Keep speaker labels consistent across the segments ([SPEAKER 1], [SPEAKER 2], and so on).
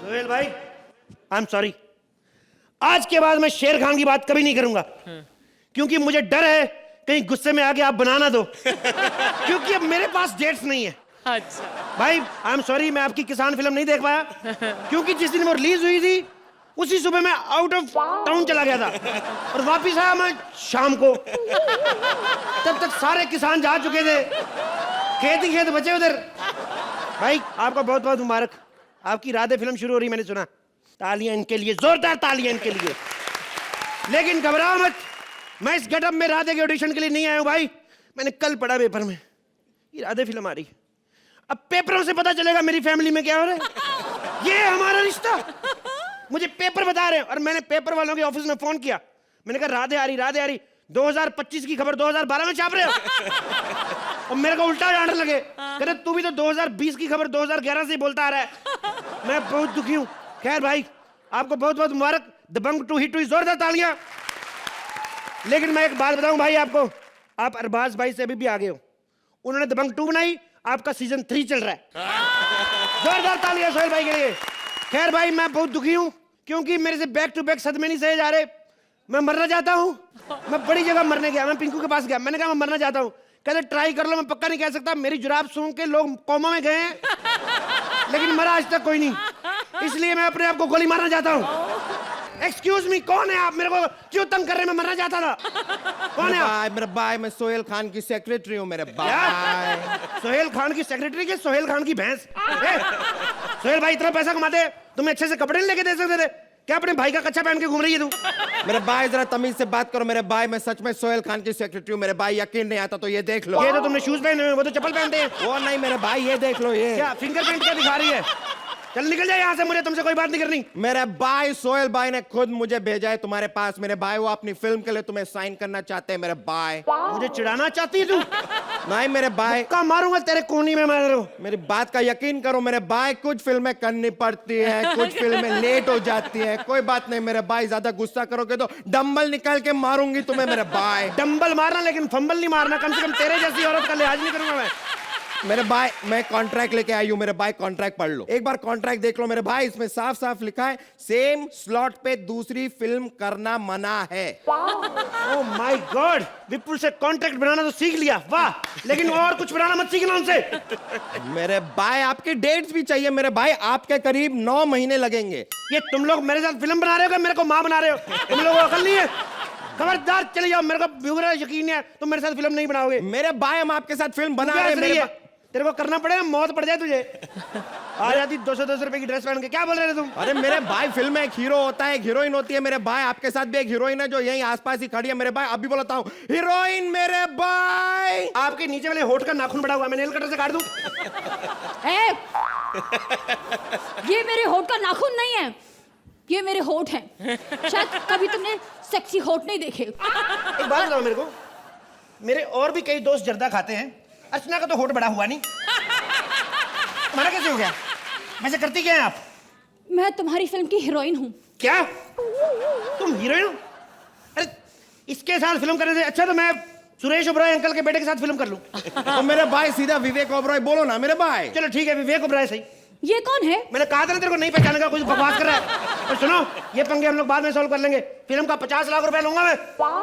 [SPEAKER 1] सोहेल भाई, I am sorry. आज के बाद मैं शेर खान की बात कभी नहीं करूंगा, क्योंकि मुझे डर है कहीं गुस्से में आके आप बना ना दो, क्योंकि अब मेरे पास डेट्स नहीं है।
[SPEAKER 2] अच्छा
[SPEAKER 1] भाई आई एम सॉरी, मैं आपकी किसान फिल्म नहीं देख पाया, क्योंकि जिस दिन वो रिलीज हुई थी उसी सुबह मैं आउट ऑफ टाउन चला गया था और वापिस आया मैं शाम को। तब तक सारे किसान जा चुके थे, खेत ही खेत बचे उधर। भाई आपका बहुत बहुत मुबारक, आपकी राधे फिल्म शुरू हो रही, मैंने सुना। तालियां इनके लिए, जोरदार तालियां इनके लिए। लेकिन घबराओ मत, मैं इस गेटअप में राधे के ऑडिशन के लिए नहीं आया हूं भाई। मैंने कल पढ़ा पेपर में ये राधे फिल्म आ रही, अब पेपरों से पता चलेगा मेरी फैमिली में क्या हो रहा है। ये हमारा रिश्ता मुझे पेपर बता रहे हैं, और मैंने पेपर वालों के ऑफिस में फोन किया। मैंने कहा राधे आ रही, राधे आ रही। 2025 की खबर 2012 में छाप रहे हो। और मेरे को उल्टा डांटने लगे, कह रहे तू भी तो 2020 की खबर 2011 से ही बोलता आ रहा है। मैं बहुत दुखी हूं। खैर भाई आपको बहुत बहुत मुबारक, दबंग 2 हिट हुई, जोरदार तालियां। लेकिन मैं एक बात बताऊं भाई आपको, आप अरबाज भाई से अभी भी आगे हो। उन्होंने दबंग 2 बनाई, आपका सीजन 3 चल रहा है। जोरदार तालियां सोहेल भाई के लिए। खैर भाई मैं बहुत दुखी हूं, क्योंकि मेरे से बैक टू बैक सदमे नहीं सहे जा रहे। मैं मरना चाहता हूं। मैं बड़ी जगह मरने गया, मैं पिंकू के पास गया, मैंने कहा मैं मरना चाहता हूं। कहते ट्राई कर लो, मैं पक्का नहीं कह सकता, मेरी जुराब सूंघ के लोग कोमा में गए हैं, लेकिन मरा आज तक कोई नहीं। इसलिए मैं अपने आप को गोली मारना चाहता हूं। एक्सक्यूज मी, कौन है आप? मेरे को क्यों तंग कर रहे हैं? मैं मरना चाहता था। कौन है आप?
[SPEAKER 3] मेरा भाई, मैं सोहेल खान की सेक्रेटरी हूँ मेरे भाई।
[SPEAKER 1] सोहेल खान की सेक्रेटरी के सोहेल खान की भैंस? सोहेल भाई इतना पैसा कमाते, तुम्हें अच्छे से कपड़े नहीं लेके दे सकते थे क्या? अपने भाई का कच्चा पहन के घूम रही है तू।
[SPEAKER 3] मेरे भाई जरा तमीज से बात करो मेरे भाई, मैं सच में सोहेल खान की सेक्रेटरी हूँ मेरे भाई। यकीन नहीं आता तो ये देख लो।
[SPEAKER 1] ये तो तुमने शूज पहने हुए, वो तो चप्पल पहनते हैं।
[SPEAKER 3] वो नहीं मेरे भाई, ये देख लो। ये
[SPEAKER 1] क्या फिंगरप्रिंट क्या दिखा रही है? चल निकल जाए यहाँ से, मुझे तुमसे कोई बात नहीं करनी।
[SPEAKER 3] मेरे भाई सोहेल भाई ने खुद मुझे भेजा है तुम्हारे पास मेरे भाई। वो अपनी फिल्म के लिए तुम्हें साइन करना चाहते हैं मेरे भाई।
[SPEAKER 1] मुझे चिढ़ाना चाहती है तू?
[SPEAKER 3] नहीं मेरे भाई,
[SPEAKER 1] का मारूंगा तेरे कोहनी में मारो।
[SPEAKER 3] मेरी बात का यकीन करो मेरे भाई, कुछ फिल्में करनी पड़ती है, कुछ फिल्में लेट हो जाती है। कोई बात नहीं मेरे भाई, ज्यादा गुस्सा करोगे तो डंबल निकाल के मारूंगी तुम्हें मेरे भाई।
[SPEAKER 1] डंबल मारना, लेकिन फंबल नहीं मारना। कम से कम तेरे जैसी औरत का लिहाज नहीं करूंगा मैं।
[SPEAKER 3] मेरे भाई मैं कॉन्ट्रैक्ट लेके आई हूं मेरे भाई, कॉन्ट्रैक्ट पढ़ लो एक बार, कॉन्ट्रैक्ट देख लो मेरे भाई। इसमें साफ साफ लिखा है सेम स्लॉट पे दूसरी फिल्म करना मना है।
[SPEAKER 1] ओह माय गॉड, विपुल से कॉन्ट्रैक्ट बनाना तो सीख लिया, वाह। लेकिन और कुछ बनाना मत सीखना उनसे।
[SPEAKER 3] मेरे भाई आपके डेट्स भी चाहिए मेरे भाई, आपके करीब 9 महीने लगेंगे।
[SPEAKER 1] ये तुम लोग मेरे साथ फिल्म बना रहे हो क्या? मेरे को माँ बना रहे हो? तुम लोगों को अकल नहीं है? खबरदार चले जाओ, मेरे को पूरा यकीन है तुम मेरे साथ फिल्म नहीं बनाओगे।
[SPEAKER 3] मेरे भाई हम आपके साथ फिल्म बना रहे हैं मेरे भाई।
[SPEAKER 1] तेरे को करना पड़ेगा, मौत पड़ जाए तुझे। आ जाती 200 रुपए की ड्रेस पहन के। क्या बोल रहे थे तुम?
[SPEAKER 3] अरे मेरे भाई फिल्म में एक हीरो होता है, एक हीरोइन होती है मेरे भाई। आपके साथ भी एक हीरोइन है जो यहीं आसपास ही खड़ी है मेरे भाई। अभी बोलता हूँ हीरोइन मेरे भाई।
[SPEAKER 1] आपके नीचे वाले होठ का नाखून बड़ा हुआ, मैं नेल कटर से काट दूं?
[SPEAKER 4] ये मेरे होठ का नाखून नहीं है, ये मेरे होठ हैं। शायद कभी तुमने सेक्सी होठ नहीं देखे।
[SPEAKER 1] एक बात बताओ मेरे को, मेरे और भी कई दोस्त जर्दा खाते हैं, अर्चना का तो होठ बड़ा हुआ नहीं, तुम्हारा कैसे हो गया? वैसे करती क्या है आप?
[SPEAKER 4] मैं तुम्हारी फिल्म की हीरोइन हूँ।
[SPEAKER 1] क्या तुम हीरोइन हो? अरे इसके साथ फिल्म करने से अच्छा तो मैं सुरेश ओबराय अंकल के बेटे के साथ फिल्म कर लूं।
[SPEAKER 3] तो मेरे भाई सीधा विवेक ओबराय बोलो ना मेरे भाई।
[SPEAKER 1] चलो ठीक है, विवेक ओबराय सही।
[SPEAKER 4] ये कौन है?
[SPEAKER 1] मैंने कहा था ना तेरे को नहीं पहचानेगा, कुछ बकवास कर रहा है। और सुनो, ये पंगे हम लोग बाद में सॉल्व कर लेंगे। फिल्म का 50 लाख रुपए लूंगा मैं।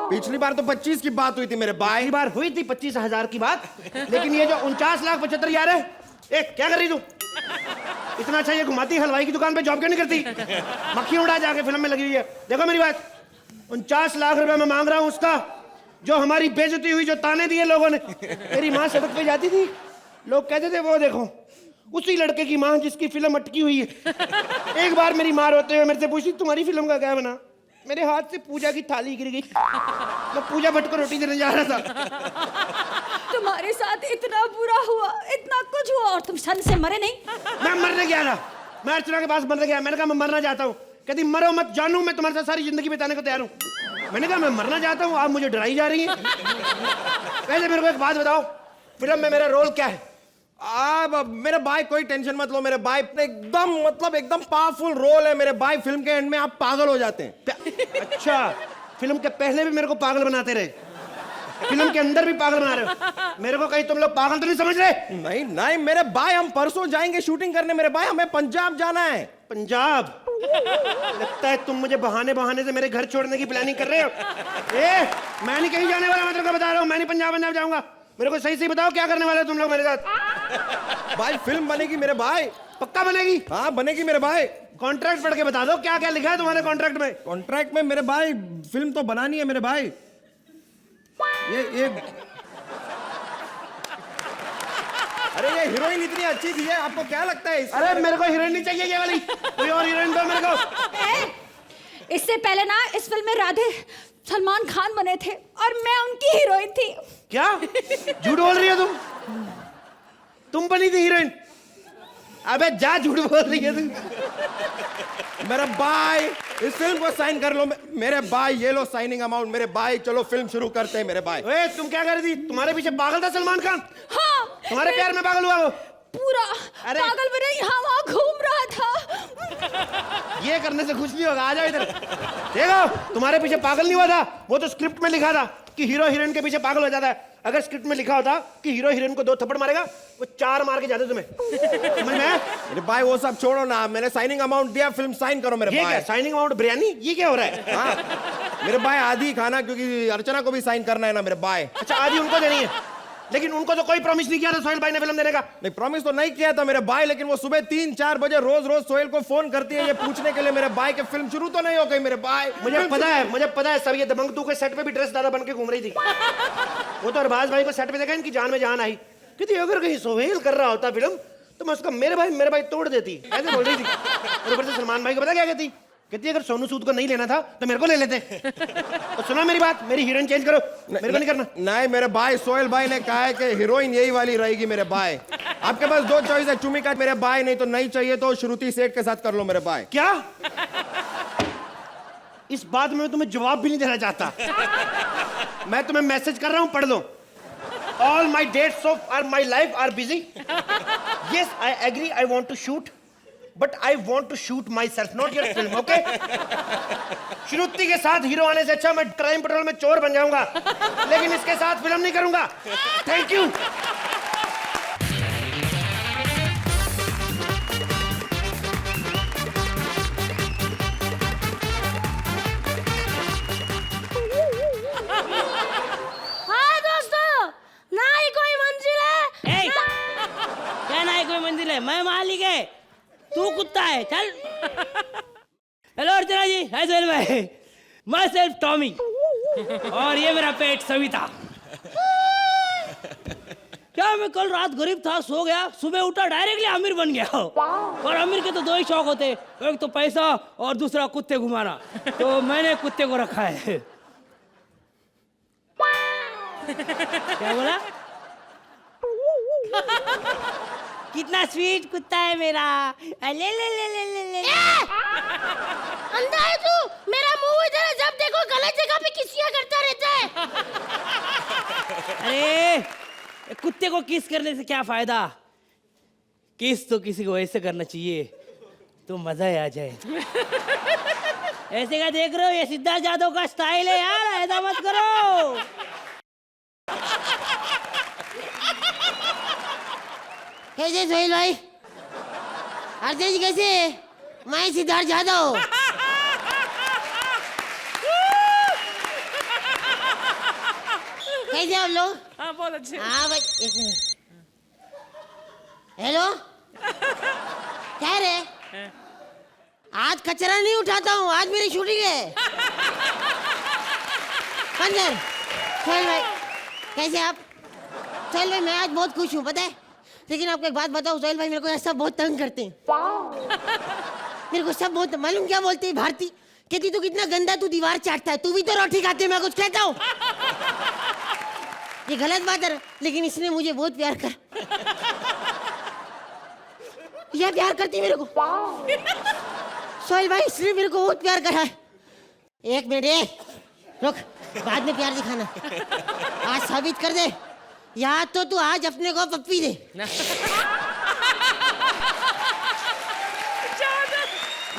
[SPEAKER 3] पिछली बार तो 25 की बात हुई थी मेरे भाई।
[SPEAKER 1] पिछली बार हुई थी 25,000 की बात, लेकिन ये जो 49,75,000 है, क्या कर रही तू? इतना अच्छा ये घुमाती हलवाई की दुकान पे जॉब क्यों नहीं करती? मक्खी उड़ा जाके फिल्म में लगी हुई है। देखो मेरी बात, 49 लाख रुपए मैं मांग रहा हूँ उसका, जो हमारी बेइज्जती हुई, जो ताने दिए लोगों ने। मेरी माँ सड़क पे जाती थी, लोग कहते थे वो देखो उसी लड़के की माँ जिसकी फिल्म अटकी हुई है। एक बार मेरी माँ रोते हुए मेरे से पूछी तुम्हारी फिल्म का क्या बना? मेरे हाथ से पूजा की थाली गिर गई, मैं पूजा भट्ट को रोटी देने जा रहा था।
[SPEAKER 4] तुम्हारे साथ इतना बुरा हुआ, इतना कुछ हुआ, और तुम सन से मरे नहीं?
[SPEAKER 1] मैं मरने गया था, मैं अर्चना के पास मरने गया। मैंने कहा मैं मरना चाहता हूँ। कहती मरो मत जानू, मैं तुम्हारे साथ सारी जिंदगी बिताने को तैयार हूँ। मैंने कहा मैं मरना चाहता हूँ, आप मुझे डराई जा रही हैं। पहले मेरे को एक बात बताओ, फिल्म में मेरा रोल क्या है?
[SPEAKER 3] अब मेरे भाई कोई टेंशन मत लो मेरे भाई, एकदम मतलब एकदम पावरफुल रोल है मेरे भाई। फिल्म के एंड में आप पागल हो जाते हैं।
[SPEAKER 1] अच्छा, फिल्म के पहले भी मेरे को पागल बनाते रहे, फिल्म के अंदर भी पागल बना रहे हो मेरे को। कहीं तुम लोग पागल तो नहीं समझ रहे?
[SPEAKER 3] नहीं नहीं मेरे भाई, हम परसों जाएंगे शूटिंग करने मेरे भाई, हमें पंजाब जाना है।
[SPEAKER 1] पंजाब। लगता है तुम मुझे बहाने बहाने से मेरे घर छोड़ने की प्लानिंग कर रहे हो। मैं नहीं कहीं जाने वाला, मैं तेरे को बता रहा हूँ, मैं नहीं पंजाब जाऊंगा। मेरे को सही सही बताओ क्या करने वाले हो तुम लोग मेरे साथ।
[SPEAKER 3] भाई फिल्म बनेगी मेरे भाई।
[SPEAKER 1] पक्का बनेगी?
[SPEAKER 3] हाँ बनेगी मेरे भाई।
[SPEAKER 1] कॉन्ट्रैक्ट पढ़ के बता दो क्या क्या लिखा है तुम्हारे कॉन्ट्रैक्ट में।
[SPEAKER 3] कॉन्ट्रैक्ट में मेरे भाई फिल्म तो बनानी है मेरे भाई। ये अरे ये हीरोइन इतनी अच्छी थी है, आपको क्या लगता है इससे?
[SPEAKER 1] अरे मेरे को हीरोइन नहीं चाहिए ये वाली, कोई और हीरोइन दो मेरे को।
[SPEAKER 4] इससे पहले ना इस फिल्म में राधे सलमान खान बने थे और मैं उनकी हीरोइन थी।
[SPEAKER 1] क्या झूठ बोल रही हो तुम बनी थी हीरोइन? अबे जा, झूठ बोल रही है तू।
[SPEAKER 3] मेरा भाई इस फिल्म को साइन कर लो मेरे भाई, ये लो साइनिंग अमाउंट मेरे भाई। चलो फिल्म शुरू करते हैं मेरे भाई।
[SPEAKER 1] ओए तुम क्या कर रही थी? तुम्हारे पीछे पागल था सलमान खान?
[SPEAKER 4] हाँ,
[SPEAKER 1] तुम्हारे प्यार में पागल हुआ वो?
[SPEAKER 4] पूरा
[SPEAKER 1] अरे
[SPEAKER 4] पागल बना यहाँ वहाँ घूम रहा था।
[SPEAKER 1] ये करने से खुश नहीं होगा, आ जाओ इधर। देखो तुम्हारे पीछे पागल नहीं हुआ था, वो तो स्क्रिप्ट में लिखा था कि हीरो हीरोइन के पीछे पागल हो जाता है। अगर स्क्रिप्ट में लिखा होता कि हीरो हीरोइन को 2 थप्पड़ मारेगा, वो 4 मार के जाते तुम्हें। समझ में आया?
[SPEAKER 3] मेरे भाई वो सब छोड़ो ना, मैंने साइनिंग अमाउंट दिया, फिल्म साइन करो मेरे
[SPEAKER 1] ये
[SPEAKER 3] भाई।
[SPEAKER 1] क्या साइनिंग अमाउंट? बिरयानी? ये क्या हो रहा है?
[SPEAKER 3] हाँ मेरे भाई आधी खाना, क्योंकि अर्चना को भी साइन करना है ना मेरे भाई।
[SPEAKER 1] अच्छा आधी उनको देनी है, लेकिन उनको तो कोई प्रॉमिस नहीं किया था सोहेल भाई ने फिल्म देने का।
[SPEAKER 3] नहीं प्रॉमिस तो नहीं किया था मेरे भाई, लेकिन वो सुबह 3-4 बजे रोज सोहेल को फोन करती है ये पूछने के लिए मेरे भाई के फिल्म शुरू तो नहीं हो गई मेरे भाई।
[SPEAKER 1] मुझे पता है सब। ये दबंग तू के सेट पे भी ड्रेस दादा बन के घूम रही थी। वो तो अरबाज भाई को सेट पे देखा, इनकी जान में जान आई। कहती अगर कहीं सोहेल कर रहा होता फिल्म तो मैं उसका मेरे भाई तोड़ देती, ऐसे बोल रही थी। और ऊपर से सलमान भाई को पता क्या कहती अगर सोनू सूद को नहीं लेना था तो मेरे को ले लेते। तो सुनो मेरी बात, मेरी हीरोइन चेंज करो, मेरे को नहीं करना।
[SPEAKER 3] नहीं मेरे भाई, सोहेल भाई ने कहा है कि हीरोइन यही वाली रहेगी मेरे भाई। आपके पास 2 चॉइस है, चुमी का मेरे भाई, नहीं तो नहीं चाहिए तो श्रुति सेठ के साथ कर लो मेरे भाई।
[SPEAKER 1] क्या? इस बात में मैं तुम्हें जवाब भी नहीं देना चाहता। मैं तुम्हें मैसेज कर रहा हूं, पढ़ लो। All my dates of my life are busy. Yes, I agree. I want to shoot, but I want to shoot myself, not your film. Okay? श्रुति के साथ हीरो आने से अच्छा मैं क्राइम पेट्रोल में चोर बन जाऊंगा, लेकिन इसके साथ फिल्म नहीं करूंगा। Thank you.
[SPEAKER 2] मैं मालिक है, तू कुत्ता है, चल। हेलो अर्चना जी, हाय सोहेल भाई, मैं सेल्फ टॉमी और ये मेरा पेट सविता। क्या मैं कल रात गरीब था, सो गया, सुबह उठा डायरेक्टली अमीर बन गया। और अमीर के तो 2 ही शौक होते, एक तो पैसा और दूसरा कुत्ते घुमाना। तो मैंने कुत्ते को रखा है। क्या बोला? कितना स्वीट कुत्ता है मेरा। ले ले ले ले ले ले।
[SPEAKER 5] अंधा है तू? मेरा मुंह इधर है, जब देखो गलत जगह पे किसियां करता रहता है।
[SPEAKER 2] अरे कुत्ते को किस करने से क्या फायदा? किस तो किसी को ऐसे करना चाहिए तो मजा ही आ जाए। ऐसे का देख रहे हो, ये सिद्धार्थ यादव का स्टाइल है यार, ऐसा मत करो।
[SPEAKER 5] कैसे सोहेल भाई? अर्चना जी कैसे? मैं सिद्धार्थ यादव। कैसे आप लोग?
[SPEAKER 2] हाँ बहुत अच्छे।
[SPEAKER 5] हाँ भाई, एक मिनट। हेलो, क्या रे? आज कचरा नहीं उठाता हूँ, आज मेरी शूटिंग है। अंदर सोहेल भाई, कैसे आप? सोहेल भाई मैं आज बहुत खुश हूँ, पता है। लेकिन आपको एक बात बताओ सोहेल भाई, मेरे को सब बहुत तंग करते हैं। मेरे को सब बहुत, मालूम क्या बोलते हैं? भारती कहती तू कितना गंदा, तू दीवार चाटता है, तू भी तो रोटी खाती है, मैं कुछ कहता हूँ? ये गलत बात है, लेकिन इसने मुझे बहुत प्यार कर। यह प्यार करती मेरे को सोहेल भाई, इसने मेरे को बहुत प्यार करा है। 1 मिनट रुक, बाद में प्यार दिखाना, आज साबित कर दे। या तो तू आज अपने को पप्पी दे,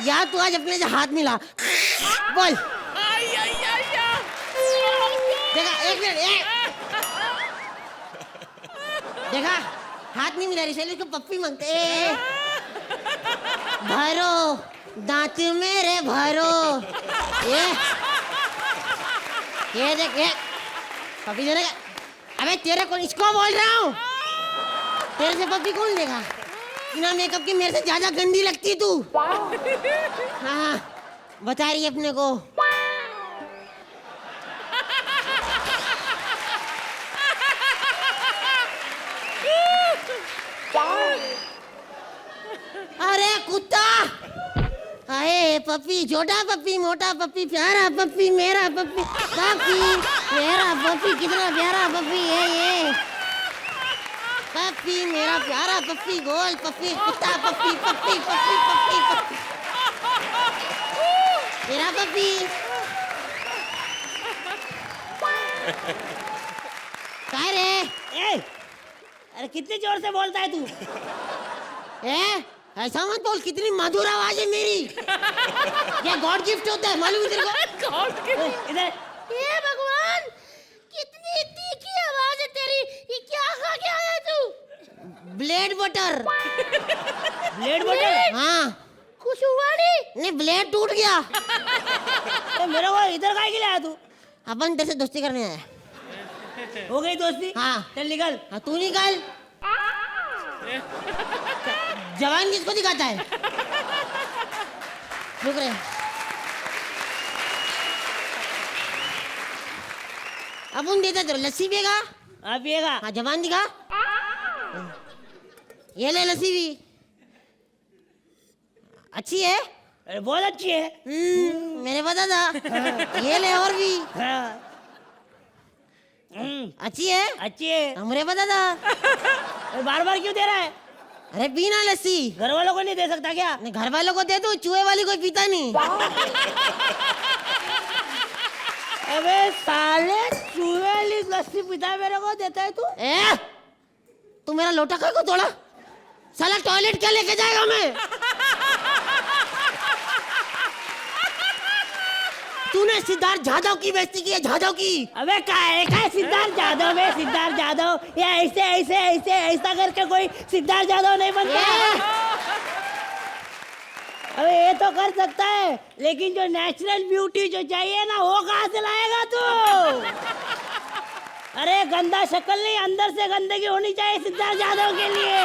[SPEAKER 5] या तू आज अपने से हाथ मिला। बोल। देखा, 1 मिनट, देखा हाथ नहीं मिला रही, इसको पप्पी मांगते। भरो दांत मेरे भरो। ये देख ये पपी देने का। अबे तेरे को इसको बोल रहा हूँ, तेरे से पपी कौन देगा? बिना मेकअप की मेरे से ज्यादा गंदी लगती तू। हाँ बता रही है अपने को। अरे कुत्ता, अरे पपी, छोटा पपी, मोटा पपी, प्यारा पपी, मेरा पपी, पपी मेरा पपी, कितना प्यारा पपी है ये। पपी मेरा प्यारा पपी, गोल पपी, कुत्ता puppy, puppy puppy puppy puppy मेरा पपी। क्या रे?
[SPEAKER 2] ए, अरे कितने जोर से बोलता है तू?
[SPEAKER 5] ऐसा मत बोल, कितनी मधुर आवाज है मेरी। ये गॉड गिफ्ट होता है, मालूम है तेरे को?
[SPEAKER 2] गॉड इधर।
[SPEAKER 5] ये भगवान, कितनी तीखी आवाज है तेरी। ये क्या खा के आया तू? Blade butter.
[SPEAKER 2] Blade butter?
[SPEAKER 5] हाँ। कुछ हुआ नहीं? ब्लेड टूट गया।
[SPEAKER 2] तो मेरे को इधर काहे के लिए आया तू?
[SPEAKER 5] अपन तेरे से दोस्ती करने आया।
[SPEAKER 2] हो गई दोस्ती?
[SPEAKER 5] हाँ।
[SPEAKER 2] चल निकल।
[SPEAKER 5] हाँ तू निकल। जवान किसको दिखाता है? रुक रहे। अब उन देता तेरे लस्सी पिएगा?
[SPEAKER 2] हाँ पिएगा।
[SPEAKER 5] हाँ जवान दिखा। ये ले लस्सी भी अच्छी है।
[SPEAKER 2] अरे बहुत अच्छी है।
[SPEAKER 5] मैंने पता था। ये ले और भी
[SPEAKER 2] हाँ।
[SPEAKER 5] अच्छी है।
[SPEAKER 2] अच्छी है।
[SPEAKER 5] हमरे पता था।
[SPEAKER 2] अरे बार बार क्यों दे रहा है?
[SPEAKER 5] अरे पीना लस्सी।
[SPEAKER 2] घर वालों को नहीं दे सकता क्या?
[SPEAKER 5] नहीं, घर वालों को दे दो, चूहे वाली कोई पीता नहीं।
[SPEAKER 2] अबे साले चूहे वाली लस्सी पीता मेरे को देता है तू?
[SPEAKER 5] तू मेरा लोटा को तोड़ा? साला टॉयलेट क्या लेके जाएगा मैं? तूने सिद्धार्थ जाधव की बेइज्जती की है, जाधव की।
[SPEAKER 2] अबे काय सिद्धार्थ जाधव है? सिद्धार्थ जाधव या ऐसे ऐसे ऐसे ऐसा करके कोई सिद्धार्थ जाधव नहीं बनता है। अबे ये तो कर सकता है, लेकिन जो नेचुरल ब्यूटी जो चाहिए ना, वो कहाँ से लाएगा तू? अरे गंदा शक्ल नहीं, अंदर से गंदगी होनी चाहिए सिद्धार्थ जाधव के लिए।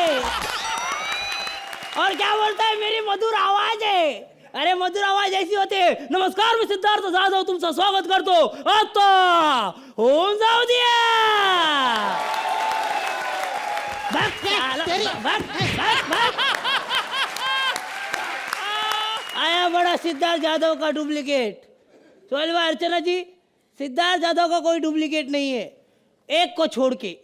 [SPEAKER 2] और क्या बोलता है, मेरी मधुर आवाज है। अरे मधुर आवाज ऐसी होती है। नमस्कार, मैं सिद्धार्थ जाधव तुमचा स्वागत करतो आता होऊन जाऊ दिया। आया बड़ा सिद्धार्थ जाधव का डुप्लीकेट। चल भाई अर्चना जी, सिद्धार्थ जाधव का कोई डुप्लीकेट नहीं है, एक को छोड़ के।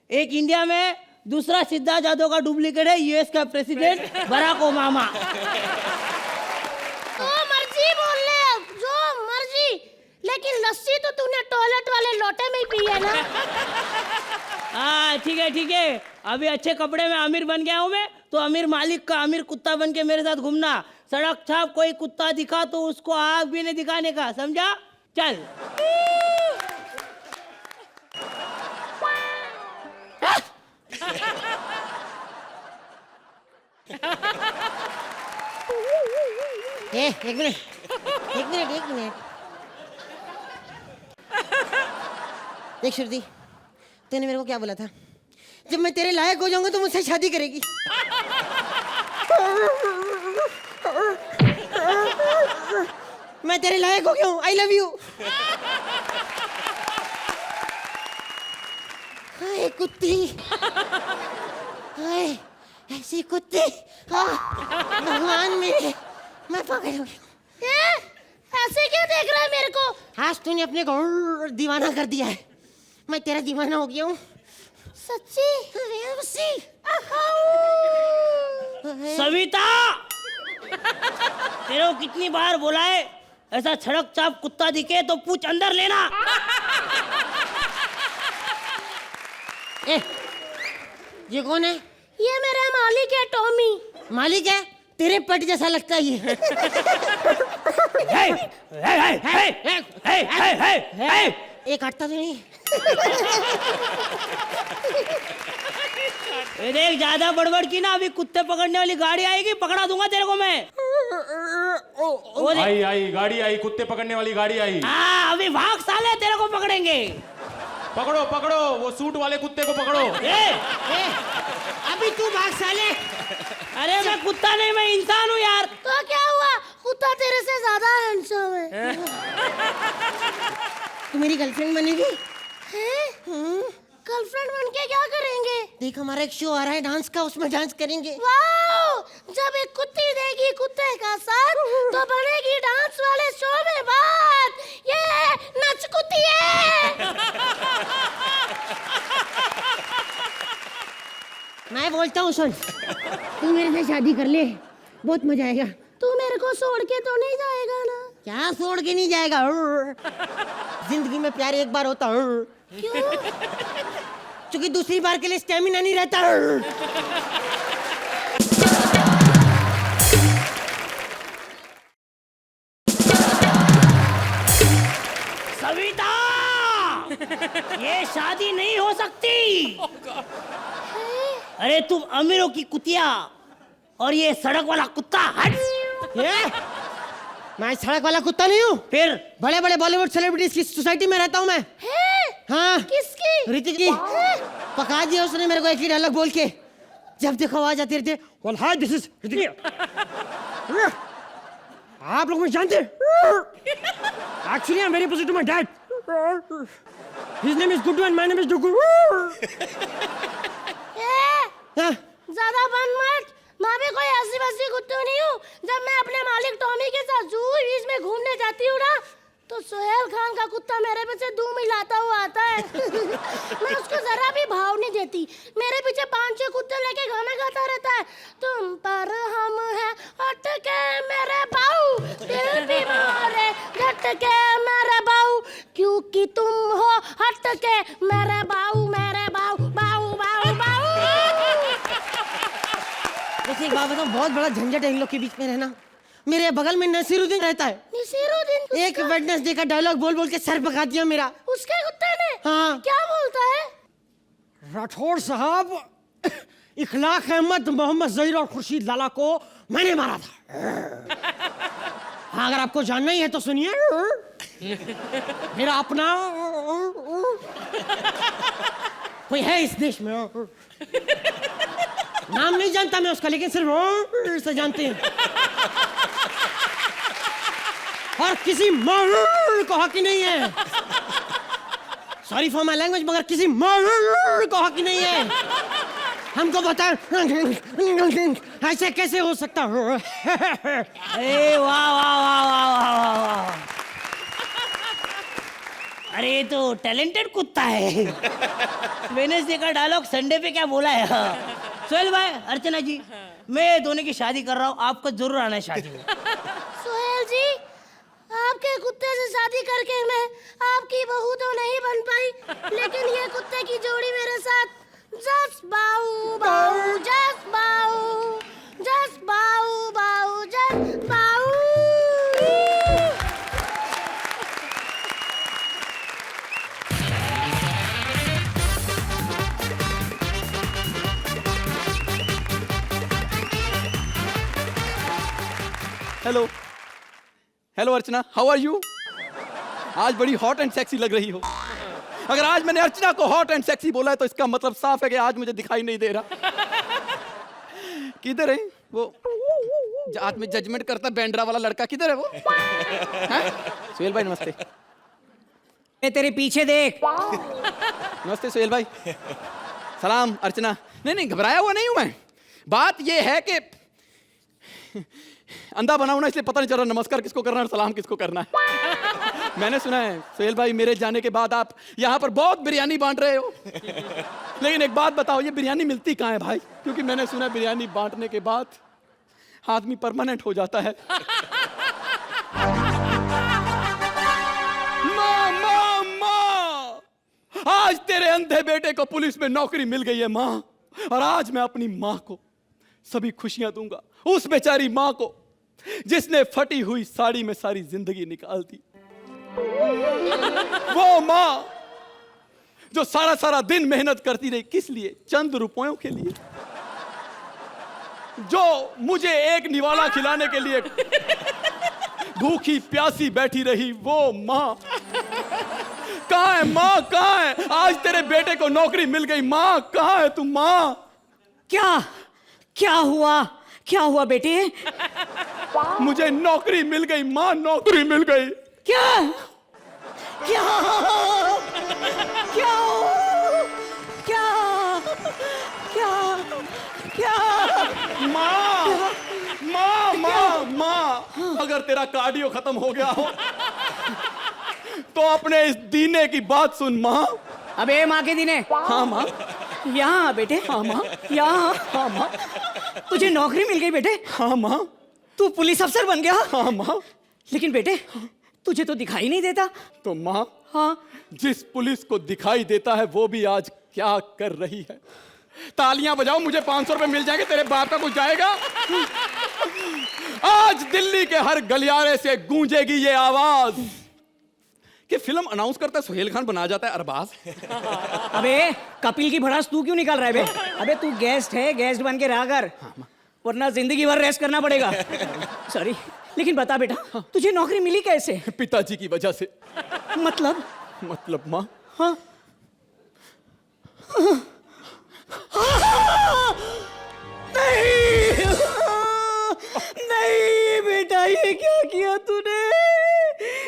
[SPEAKER 2] एक इंडिया में, दूसरा सिद्धार्थ जाधव का डुप्लीकेट है यूएस का प्रेसिडेंट बराक ओबामा।
[SPEAKER 5] मर्जी बोल ले, जो मर्जी, लेकिन लस्सी तो तूने टॉयलेट वाले लोटे में ही पी है ना।
[SPEAKER 2] हाँ ठीक है ठीक है। अभी अच्छे कपड़े में अमीर बन गया हूँ मैं, तो अमीर मालिक का अमीर कुत्ता बन के मेरे साथ घूमना। सड़क छाप कोई कुत्ता दिखा तो उसको आग भी नहीं दिखाने का, समझा? चल।
[SPEAKER 5] एक मिनट एक मिनट एक मिनट। देख श्रुति, तूने मेरे को क्या बोला था? जब मैं तेरे लायक हो जाऊंगा तो मुझसे शादी करेगी। मैं तेरे लायक हो गया हूँ, आई लव यू। हाय कुत्ती, हाय ऐसी कुत्ती। भगवान मेरे, मैं पागल हो गया। ऐसे क्यों देख रहा है मेरे को? आज तूने अपने को दीवाना कर दिया है। मैं तेरा दीवाना हो गया हूँ। सच्ची?
[SPEAKER 2] सविता, तेरे को कितनी बार बोला है, ऐसा छड़क चाप कुत्ता दिखे तो पूछ अंदर लेना।
[SPEAKER 5] ये कौन है?
[SPEAKER 4] ये मेरा मालिक है, टॉमी।
[SPEAKER 5] मालिक है? तेरे पेट जैसा लगता है ये। एक हटता तो नहीं।
[SPEAKER 2] ये देख, ज्यादा बड़बड़ की ना, अभी कुत्ते पकड़ने वाली गाड़ी आएगी, पकड़ा दूंगा तेरे को मैं। वो देख,
[SPEAKER 6] आई आई गाड़ी आई, कुत्ते पकड़ने वाली गाड़ी आई।
[SPEAKER 2] हाँ, अभी भाग साले, तेरे को पकड़ेंगे।
[SPEAKER 6] पकड़ो पकड़ो, वो सूट वाले कुत्ते को पकड़ो।
[SPEAKER 5] ए, अभी तू भाग साले।
[SPEAKER 2] अरे मैं कुत्ता नहीं, मैं इंसान हूँ यार।
[SPEAKER 4] तो क्या हुआ, कुत्ता तेरे से ज्यादा हैंडसम है।
[SPEAKER 5] तू मेरी गर्लफ्रेंड बनेगी?
[SPEAKER 4] गर्लफ्रेंड बन के क्या करेंगे?
[SPEAKER 5] देख, हमारा एक शो आ रहा है डांस का, उसमें डांस करेंगे।
[SPEAKER 4] वाओ, जब एक कुत्ती देगी कुत्ते का साथ तो बनेगी डांस वाले शो में बात। ये नच कुत्ती है।
[SPEAKER 5] मैं बोलता हूँ, सुन, तू मेरे से शादी कर ले, बहुत मजा आएगा।
[SPEAKER 4] तू मेरे को छोड़ के तो नहीं जाएगा ना?
[SPEAKER 5] क्या छोड़ के नहीं जाएगा? जिंदगी में प्यार एक बार होता है,
[SPEAKER 4] क्यों?
[SPEAKER 5] क्योंकि दूसरी बार के लिए स्टेमिना नहीं रहता।
[SPEAKER 2] सविता, ये शादी नहीं हो सकती। अरे तुम अमीरों की कुतिया और ये सड़क वाला कुत्ता, हट।
[SPEAKER 5] ये मैं सड़क वाला कुत्ता नहीं हूँ।
[SPEAKER 2] फिर
[SPEAKER 5] बड़े बड़े बॉलीवुड सेलिब्रिटीज की सोसाइटी में रहता हूँ मैं। हाँ,
[SPEAKER 4] किसकी?
[SPEAKER 5] ऋतिक की। पका दिया उसने मेरे को एक ही डायलॉग बोल के, जब देखो आवाज आती रहती है, well, hi, this is Hrithik. आप लोग मुझे जानते हैं? Actually, I'm very opposite to my dad. His name is Guddu and my name is Dugu. हाँ,
[SPEAKER 4] ज्यादा बन मत, मैं भी कोई ऐसी वैसी कुत्ती नहीं हूँ। जब मैं अपने मालिक टॉमी के साथ जू बीच में घूमने जाती हूँ ना, तो सोहेल खान का कुत्ता मेरे पीछे दूम हिलाता हुआ आता है। मैं उसको जरा भी भाव नहीं देती। मेरे पीछे 5-6 कुत्ते लेके गाना गाता रहता है। तुम पर हम हैं हटके मेरे बाऊ, दिल भी मारे झटके मेरे बाऊ, क्योंकि तुम हो हटके मेरे बाऊ, मेरे बाऊ, बाऊ बाऊ बाऊ।
[SPEAKER 5] वैसे एक बात बताऊं, बहुत बड़ा झंझट है इन लोग के बीच में रहना। मेरे बगल में नसीरुद्दीन रहता है।
[SPEAKER 4] नसीरुद्दीन
[SPEAKER 5] एक वेडनेसडे का डायलॉग बोल बोल के सर पका दिया मेरा।
[SPEAKER 4] उसके कुत्ते ने?
[SPEAKER 5] हाँ।
[SPEAKER 4] क्या बोलता है?
[SPEAKER 5] राठौर साहब, इखलाक अहमद, मोहम्मद जहीर और खुर्शीद लाला को मैंने मारा था। हाँ, अगर आपको जानना ही है तो सुनिए। मेरा अपना कोई है इस देश में, नाम नहीं जानता मैं उसका, लेकिन सिर्फ से जानते हैं। और किसी को हक ही नहीं है, सॉरी फॉर माय लैंग्वेज, मगर किसी को हक ही नहीं है। हमको बता, ऐसे कैसे हो सकता है?
[SPEAKER 2] अरे वाह वाह वाह वाह वाह वाह। अरे ये तो टैलेंटेड कुत्ता है। वेडनेसडे का डायलॉग संडे पे क्या बोला है? सोहेल भाई, अर्चना जी, मैं दोनों की शादी कर रहा हूँ, आपको जरूर आना है शादी में।
[SPEAKER 4] सोहेल जी, आपके कुत्ते से शादी करके मैं आपकी बहू तो नहीं बन पाई, लेकिन ये कुत्ते की जोड़ी मेरे साथ जस्ट बाऊ बाऊ, जस्ट बाऊ, जस्ट बाऊ बाऊ, जस्ट बाऊ।
[SPEAKER 7] Hello hello Archana, how are you? आज बड़ी हॉट एंड सेक्सी लग रही हो। अगर आज मैंने अर्चना को हॉट एंड सेक्सी बोला है तो इसका मतलब साफ है कि आज मुझे दिखाई नहीं दे रहा। किधर है वो आज में जजमेंट करता बैंड्रा वाला लड़का? किधर है वो? सुहेल भाई नमस्ते।
[SPEAKER 2] मैं तेरे पीछे देख।
[SPEAKER 7] नमस्ते सुहेल भाई। सलाम अर्चना। नहीं घबराया हुआ नहीं हूं मैं। बात ये है कि अंधा बना हूं ना, इसलिए पता नहीं चल रहा नमस्कार किसको करना है और सलाम किसको करना है। मैंने सुना है सुहेल भाई, मेरे जाने के बाद आप यहाँ पर बहुत बिरयानी बांट रहे हो। लेकिन एक बात बताओ, ये बिरयानी मिलती कहाँ है भाई? क्योंकि मैंने सुना है बिरयानी बांटने के बाद आदमी परमानेंट हो जाता है। माँ माँ माँ, आज तेरे अंधे बेटे को पुलिस में नौकरी मिल गई है माँ, और आज मैं अपनी माँ को सभी खुशियां दूंगा, उस बेचारी माँ को जिसने फटी हुई साड़ी में सारी जिंदगी निकाल दी। वो माँ जो सारा सारा दिन मेहनत करती रही, किस लिए? चंद रुपयों के लिए। जो मुझे एक निवाला खिलाने के लिए भूखी प्यासी बैठी रही, वो माँ कहाँ है? माँ कहाँ है? आज तेरे बेटे को नौकरी मिल गई, माँ कहाँ है तू? माँ
[SPEAKER 8] क्या क्या हुआ? क्या हुआ बेटे?
[SPEAKER 7] मुझे नौकरी मिल गई माँ, नौकरी मिल गई।
[SPEAKER 8] क्या क्या क्या क्या क्या क्या
[SPEAKER 7] माँ माँ माँ माँ, अगर तेरा कार्डियो खत्म हो गया हो तो अपने इस दीने की बात सुन माँ।
[SPEAKER 8] अबे माँ के दिने,
[SPEAKER 7] हाँ माँ।
[SPEAKER 8] यहाँ बेटे। हाँ माँ, यहाँ। हाँ माँ, तुझे नौकरी मिल गई बेटे।
[SPEAKER 7] हाँ माँ।
[SPEAKER 8] तू पुलिस अफसर बन गया।
[SPEAKER 7] हाँ माँ।
[SPEAKER 8] लेकिन बेटे तुझे तो दिखाई नहीं देता।
[SPEAKER 7] तो माँ,
[SPEAKER 8] हाँ,
[SPEAKER 7] जिस पुलिस को दिखाई देता है वो भी आज क्या कर रही है? तालियां बजाओ, मुझे 500 रुपए मिल जाएंगे, तेरे बाप का कुछ जाएगा? आज दिल्ली के हर गलियारे से गूंजेगी ये आवाज कि फिल्म अनाउंस करता है सोहेल खान, बना जाता है अरबाज।
[SPEAKER 8] अबे कपिल की भड़ास तू क्यों निकाल रहा है बे? अबे तू गेस्ट है, गेस्ट बन के रहा कर, वरना जिंदगी भर रेस्ट करना पड़ेगा। सॉरी, लेकिन बता बेटा तुझे नौकरी मिली कैसे?
[SPEAKER 7] पिताजी की वजह से। मतलब माँ,
[SPEAKER 8] हाँ? नहीं नहीं बेटा, ये क्या किया तूने?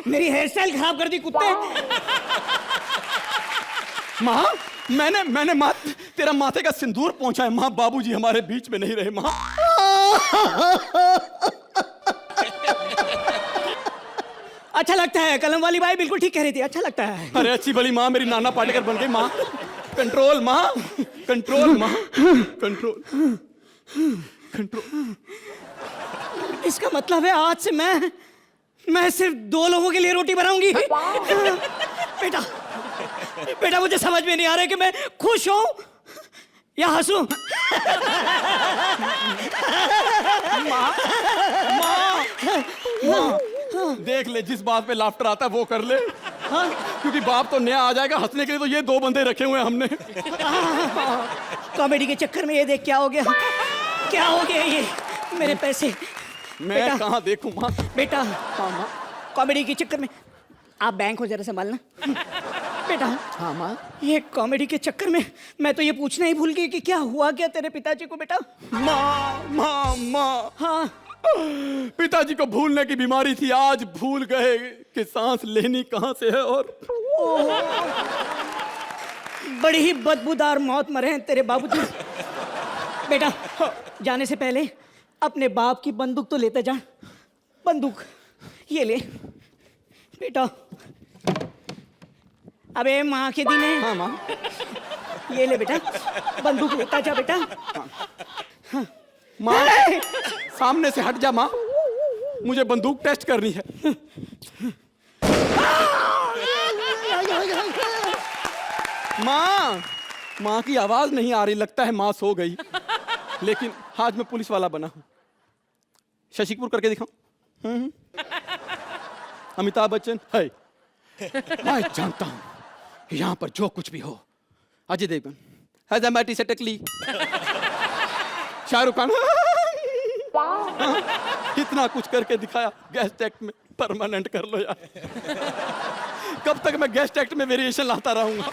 [SPEAKER 8] मेरी हेयर स्टाइल खराब कर दी कुत्ते।
[SPEAKER 7] माँ मैंने माँ तेरा माथे का सिंदूर पहुंचा है माँ, बाबूजी हमारे बीच में नहीं रहे माँ।
[SPEAKER 8] अच्छा लगता है, कलम वाली बाई बिल्कुल ठीक कह रही थी, अच्छा लगता है।
[SPEAKER 7] अरे अच्छी भली माँ, मेरी नाना पाटेकर बन गई माँ। कंट्रोल माँ, कंट्रोल माँ, कंट्रोल कंट्रोल।
[SPEAKER 8] इसका मतलब है आज से मैं सिर्फ 2 लोगों के लिए रोटी बनाऊंगी। बेटा बेटा मुझे समझ में नहीं आ रहा है कि मैं खुश हूं या हंसूं।
[SPEAKER 7] देख ले, जिस बात पे लाफ्टर आता है वो कर ले।
[SPEAKER 8] हाँ?
[SPEAKER 7] क्योंकि बाप तो नया आ जाएगा, हंसने के लिए तो ये 2 बंदे रखे हुए हैं हमने।
[SPEAKER 8] कॉमेडी के चक्कर में ये देख क्या हो गया, क्या हो गया ये मेरे पैसे।
[SPEAKER 7] मैं कहाँ देखूं माँ?
[SPEAKER 8] बेटा हाँ माँ, कॉमेडी के चक्कर में आप बैंक हो जरा संभालना। बेटा
[SPEAKER 7] हाँ माँ।
[SPEAKER 8] ये कॉमेडी के चक्कर में मैं तो ये पूछना ही भूल गई कि क्या हुआ क्या तेरे पिताजी को बेटा।
[SPEAKER 7] माँ माँ माँ,
[SPEAKER 8] हाँ,
[SPEAKER 7] पिताजी को भूलने की बीमारी थी, आज भूल गए कि सांस लेनी कहाँ से है। और
[SPEAKER 8] बड़ी ही बदबूदार मौत मरे हैं तेरे बाबूजी। बेटा जाने से पहले अपने बाप की बंदूक तो लेते जा। बंदूक ये ले बेटा। अबे माँ के दिन है।
[SPEAKER 7] हाँ माँ।
[SPEAKER 8] ये ले बेटा, बंदूक लेता जा बेटा।
[SPEAKER 7] हाँ। माँ सामने से हट जा माँ, मुझे बंदूक टेस्ट करनी है। माँ की आवाज नहीं आ रही, लगता है माँ सो गई। लेकिन आज मैं पुलिस वाला बना हूं। शशि कपूर करके दिखाऊं? अमिताभ बच्चन है। मैं जानता हूं कि यहां पर जो कुछ भी हो, अजय देवगन, हैदराबादी से टकली, शाहरुख खान, इतना कुछ करके दिखाया। गेस्ट एक्ट में परमानेंट कर लो यार। कब तक मैं गेस्ट एक्ट में वेरिएशन लाता रहूंगा?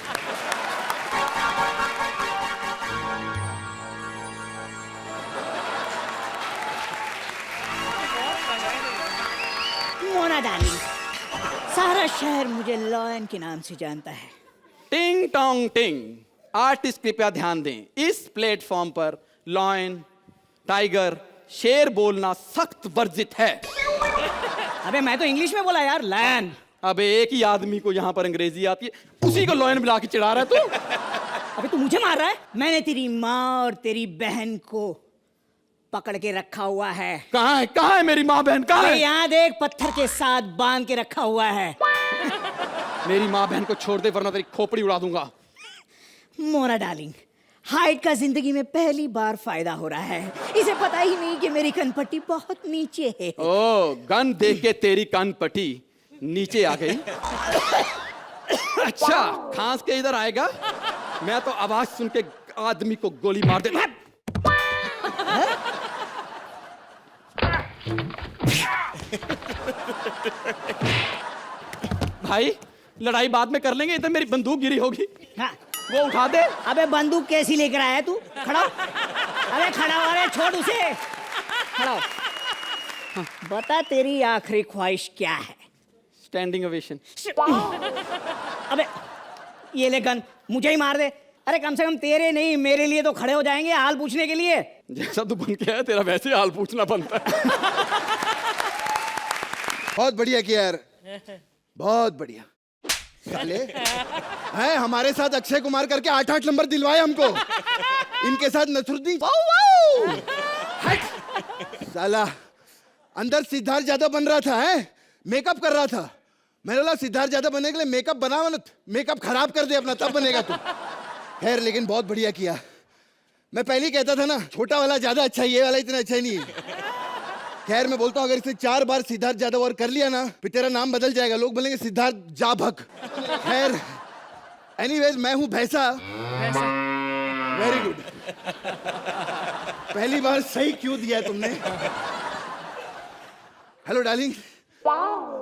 [SPEAKER 8] मोना डार्लिंग, सारा शहर मुझे लॉयन के नाम से जानता है।
[SPEAKER 7] टिंग टोंग टिंग। आर्टिस्ट कृपया ध्यान दें, इस प्लेटफॉर्म पर लॉयन, टाइगर, शेर बोलना सख्त वर्जित है।
[SPEAKER 8] अबे मैं तो इंग्लिश में बोला यार, लायन।
[SPEAKER 7] अबे एक ही आदमी को यहाँ पर अंग्रेजी आती है, उसी को लॉयन बुला के चिढ़ा रहा है तू।
[SPEAKER 8] अबे तू मुझे मार रहा है? मैंने तेरी माँ और तेरी बहन को पकड़ के रखा हुआ है।
[SPEAKER 7] कहाँ है मेरी माँ बहन? कहाँ है?
[SPEAKER 8] यहाँ देख, पत्थर के साथ बांध के रखा हुआ है।
[SPEAKER 7] मेरी माँ बहन को छोड़ दे वरना तेरी खोपड़ी उड़ा दूंगा।
[SPEAKER 8] मोना डार्लिंग, हाइट का जिंदगी में पहली बार फायदा हो रहा है। इसे पता ही नहीं कि मेरी कनपट्टी बहुत नीचे है।
[SPEAKER 7] ओ, गन देख के तेरी कान पटी नीचे आ गई। अच्छा, खांस के इधर आएगा, मैं तो आवाज सुन के आदमी को गोली मार देता। भाई लड़ाई बाद में कर लेंगे, इधर मेरी बंदूक गिरी होगी,
[SPEAKER 8] हाँ।
[SPEAKER 7] वो उठा दे।
[SPEAKER 8] अबे बंदूक कैसी लेकर आया तू? खड़ा हो। अरे खड़ा हो, अरे छोड़ उसे, खड़ा हो। हाँ, बता तेरी आखिरी ख्वाहिश क्या है?
[SPEAKER 7] Standing ovation.
[SPEAKER 8] अबे ये ले गन, मुझे ही मार दे। अरे कम से कम तेरे नहीं मेरे लिए तो खड़े हो जाएंगे हाल पूछने के लिए।
[SPEAKER 7] जैसा तू बन के आया तेरा वैसे हाल पूछना बनता है।
[SPEAKER 3] बहुत बढ़िया किया यार, बहुत बढ़िया। साले हैं हमारे साथ अक्षय कुमार करके 8-8 नंबर दिलवाए हमको, इनके साथ नसरुद्दीन। हट साला, अंदर सिद्धार्थ यादव बन रहा था, है मेकअप कर रहा था। मैंने बोला सिद्धार्थ यादव बनने के लिए मेकअप बनावा ना, मेकअप खराब कर दे अपना तब बनेगा तू। खैर लेकिन बहुत बढ़िया किया। मैं पहले ही कहता था ना, छोटा वाला ज्यादा अच्छा है, ये वाला इतना अच्छा नहीं है। खैर मैं बोलता हूँ अगर इसे 4 बार सिद्धार्थ यादव और कर लिया ना, फिर तेरा नाम बदल जाएगा, लोग बोलेंगे सिद्धार्थ जाभक। खैर एनीवेज, मैं हूँ भैंसा। वेरी गुड, पहली बार सही क्यों दिया तुमने। Hello darling,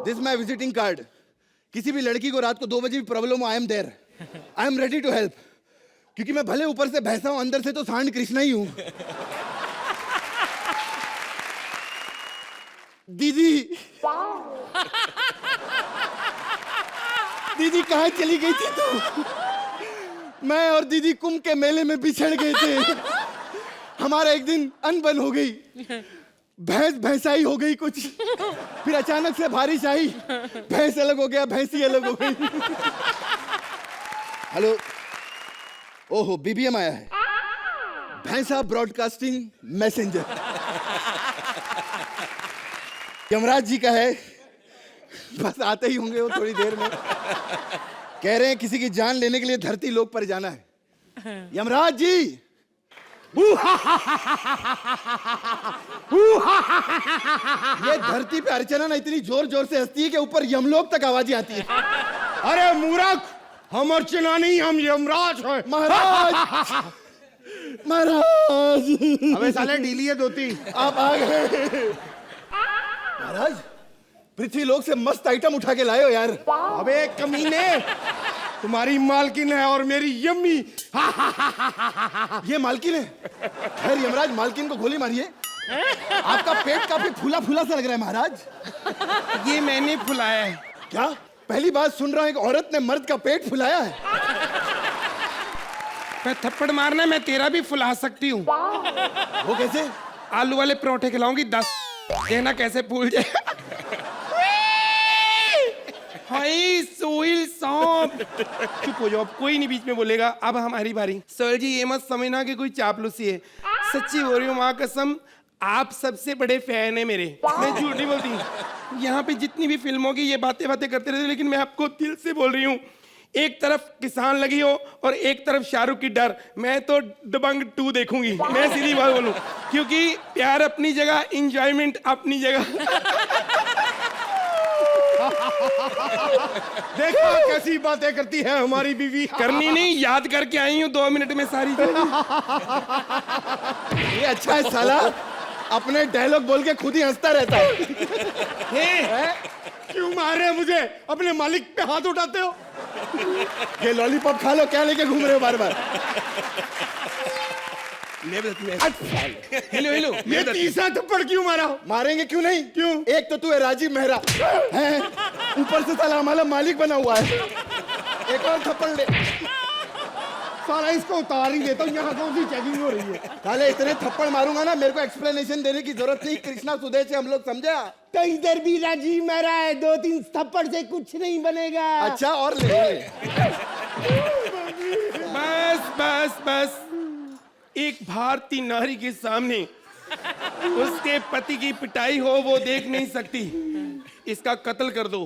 [SPEAKER 3] this my visiting card. किसी भी लड़की को रात को 2 बजे भी प्रॉब्लम हो, I am there, I am ready to help. क्योंकि मैं भले ऊपर से भैंसा हूं, अंदर से तो सांड कृष्णा ही हूं। दीदी दीदी कहाँ चली गई थी तू? मैं और दीदी कुंभ के मेले में बिछड़ गए थे, हमारा एक दिन अनबन हो गई, भैंसाई हो गई कुछ, फिर अचानक से बारिश आई, भैंस अलग हो गया, भैंसी अलग हो गई। हेलो, ओहो बीबीएम आया है, भैंसा ब्रॉडकास्टिंग मैसेंजर। यमराज जी का है, बस आते ही होंगे वो थोड़ी देर में। कह रहे हैं किसी की जान लेने के लिए धरती लोक पर जाना है। यमराज जी, ये धरती पे अर्चना ना इतनी जोर जोर से हंसती है कि ऊपर यमलोक तक आवाजें आती है।
[SPEAKER 1] अरे मूर्ख, हम अर्चना नहीं, हम यमराज हैं।
[SPEAKER 3] महाराज महाराज,
[SPEAKER 1] अबे साले ढीली है धोती।
[SPEAKER 3] आप आ गए। महाराज पृथ्वी लोक से मस्त आइटम उठा के लाए हो यार।
[SPEAKER 1] अबे कमीने, तुम्हारी मालकिन है और मेरी यम्मी।
[SPEAKER 3] ये मालकिन है? खैर यमराज, मालकिन को गोली मारिए। आपका पेट काफी फूला फूला सा लग रहा है महाराज।
[SPEAKER 1] ये मैंने फुलाया है।
[SPEAKER 3] क्या? पहली बार सुन रहा हूं एक औरत ने मर्द का पेट फुलाया है।
[SPEAKER 1] मैं थप्पड़ मारना, मैं तेरा भी फुला सकती हूँ।
[SPEAKER 3] वो कैसे?
[SPEAKER 1] आलू वाले परोठे खिलाऊंगी 10, देखना कैसे फूल जाए। हाय सोहिल सांप। चुप हो जाओ, अब कोई नहीं बीच में बोलेगा। अब हमारी बारी। सर जी ये मत समझना कि कोई चापलूसी है, सच्ची बोल रही हूँ, माँ कसम, आप सबसे बड़े फैन है मेरे, मैं झूठ नहीं बोलती। यहाँ पे जितनी भी फिल्मों की ये बातें करते रहते, लेकिन मैं आपको दिल से बोल रही हूँ, एक तरफ किसान लगी हो और एक तरफ शाहरुख की डर, मैं तो दबंग 2 देखूंगी। मैं सीधी बात बोलूं, क्योंकि प्यार अपनी जगह, इंजॉयमेंट अपनी जगह।
[SPEAKER 3] देखा कैसी बातें करती है हमारी बीवी।
[SPEAKER 1] करनी नहीं, याद करके आई हूँ 2 मिनट में सारी चीजें।
[SPEAKER 3] ये अच्छा है साला, अपने डायलॉग बोल के खुद ही हंसता रहता है।
[SPEAKER 1] क्यों मार रहे हो मुझे? अपने मालिक पे हाथ उठाते हो।
[SPEAKER 3] ये लॉलीपॉप खा लो, क्या लेके घूम रहे हो बार बार?
[SPEAKER 1] हेलो हेलो, ये तीसरा थप्पड़ क्यों मारा?
[SPEAKER 3] मारेंगे क्यों नहीं?
[SPEAKER 1] क्यों?
[SPEAKER 3] एक तो तू है राजीव मेहरा, हैं? ऊपर से साला हमारा मालिक बना हुआ है। एक और थप्पड़ ले।
[SPEAKER 1] साला इसको उतार ही देता हूँ, यहाँ कौन सी चेकिंग हो रही है?
[SPEAKER 3] साले इतने थप्पड़ मारूंगा ना, मेरे को एक्सप्लेनेशन देने की जरूरत नहीं। कृष्णा सुदेश से हम लोग समझा।
[SPEAKER 1] तो इधर भी राजीव मेहरा है, 2-3 थप्पड़ से कुछ नहीं बनेगा।
[SPEAKER 3] अच्छा और ले।
[SPEAKER 1] बस बस बस, एक भारतीय नारी के सामने उसके पति की पिटाई हो वो देख नहीं सकती, इसका कत्ल कर दो।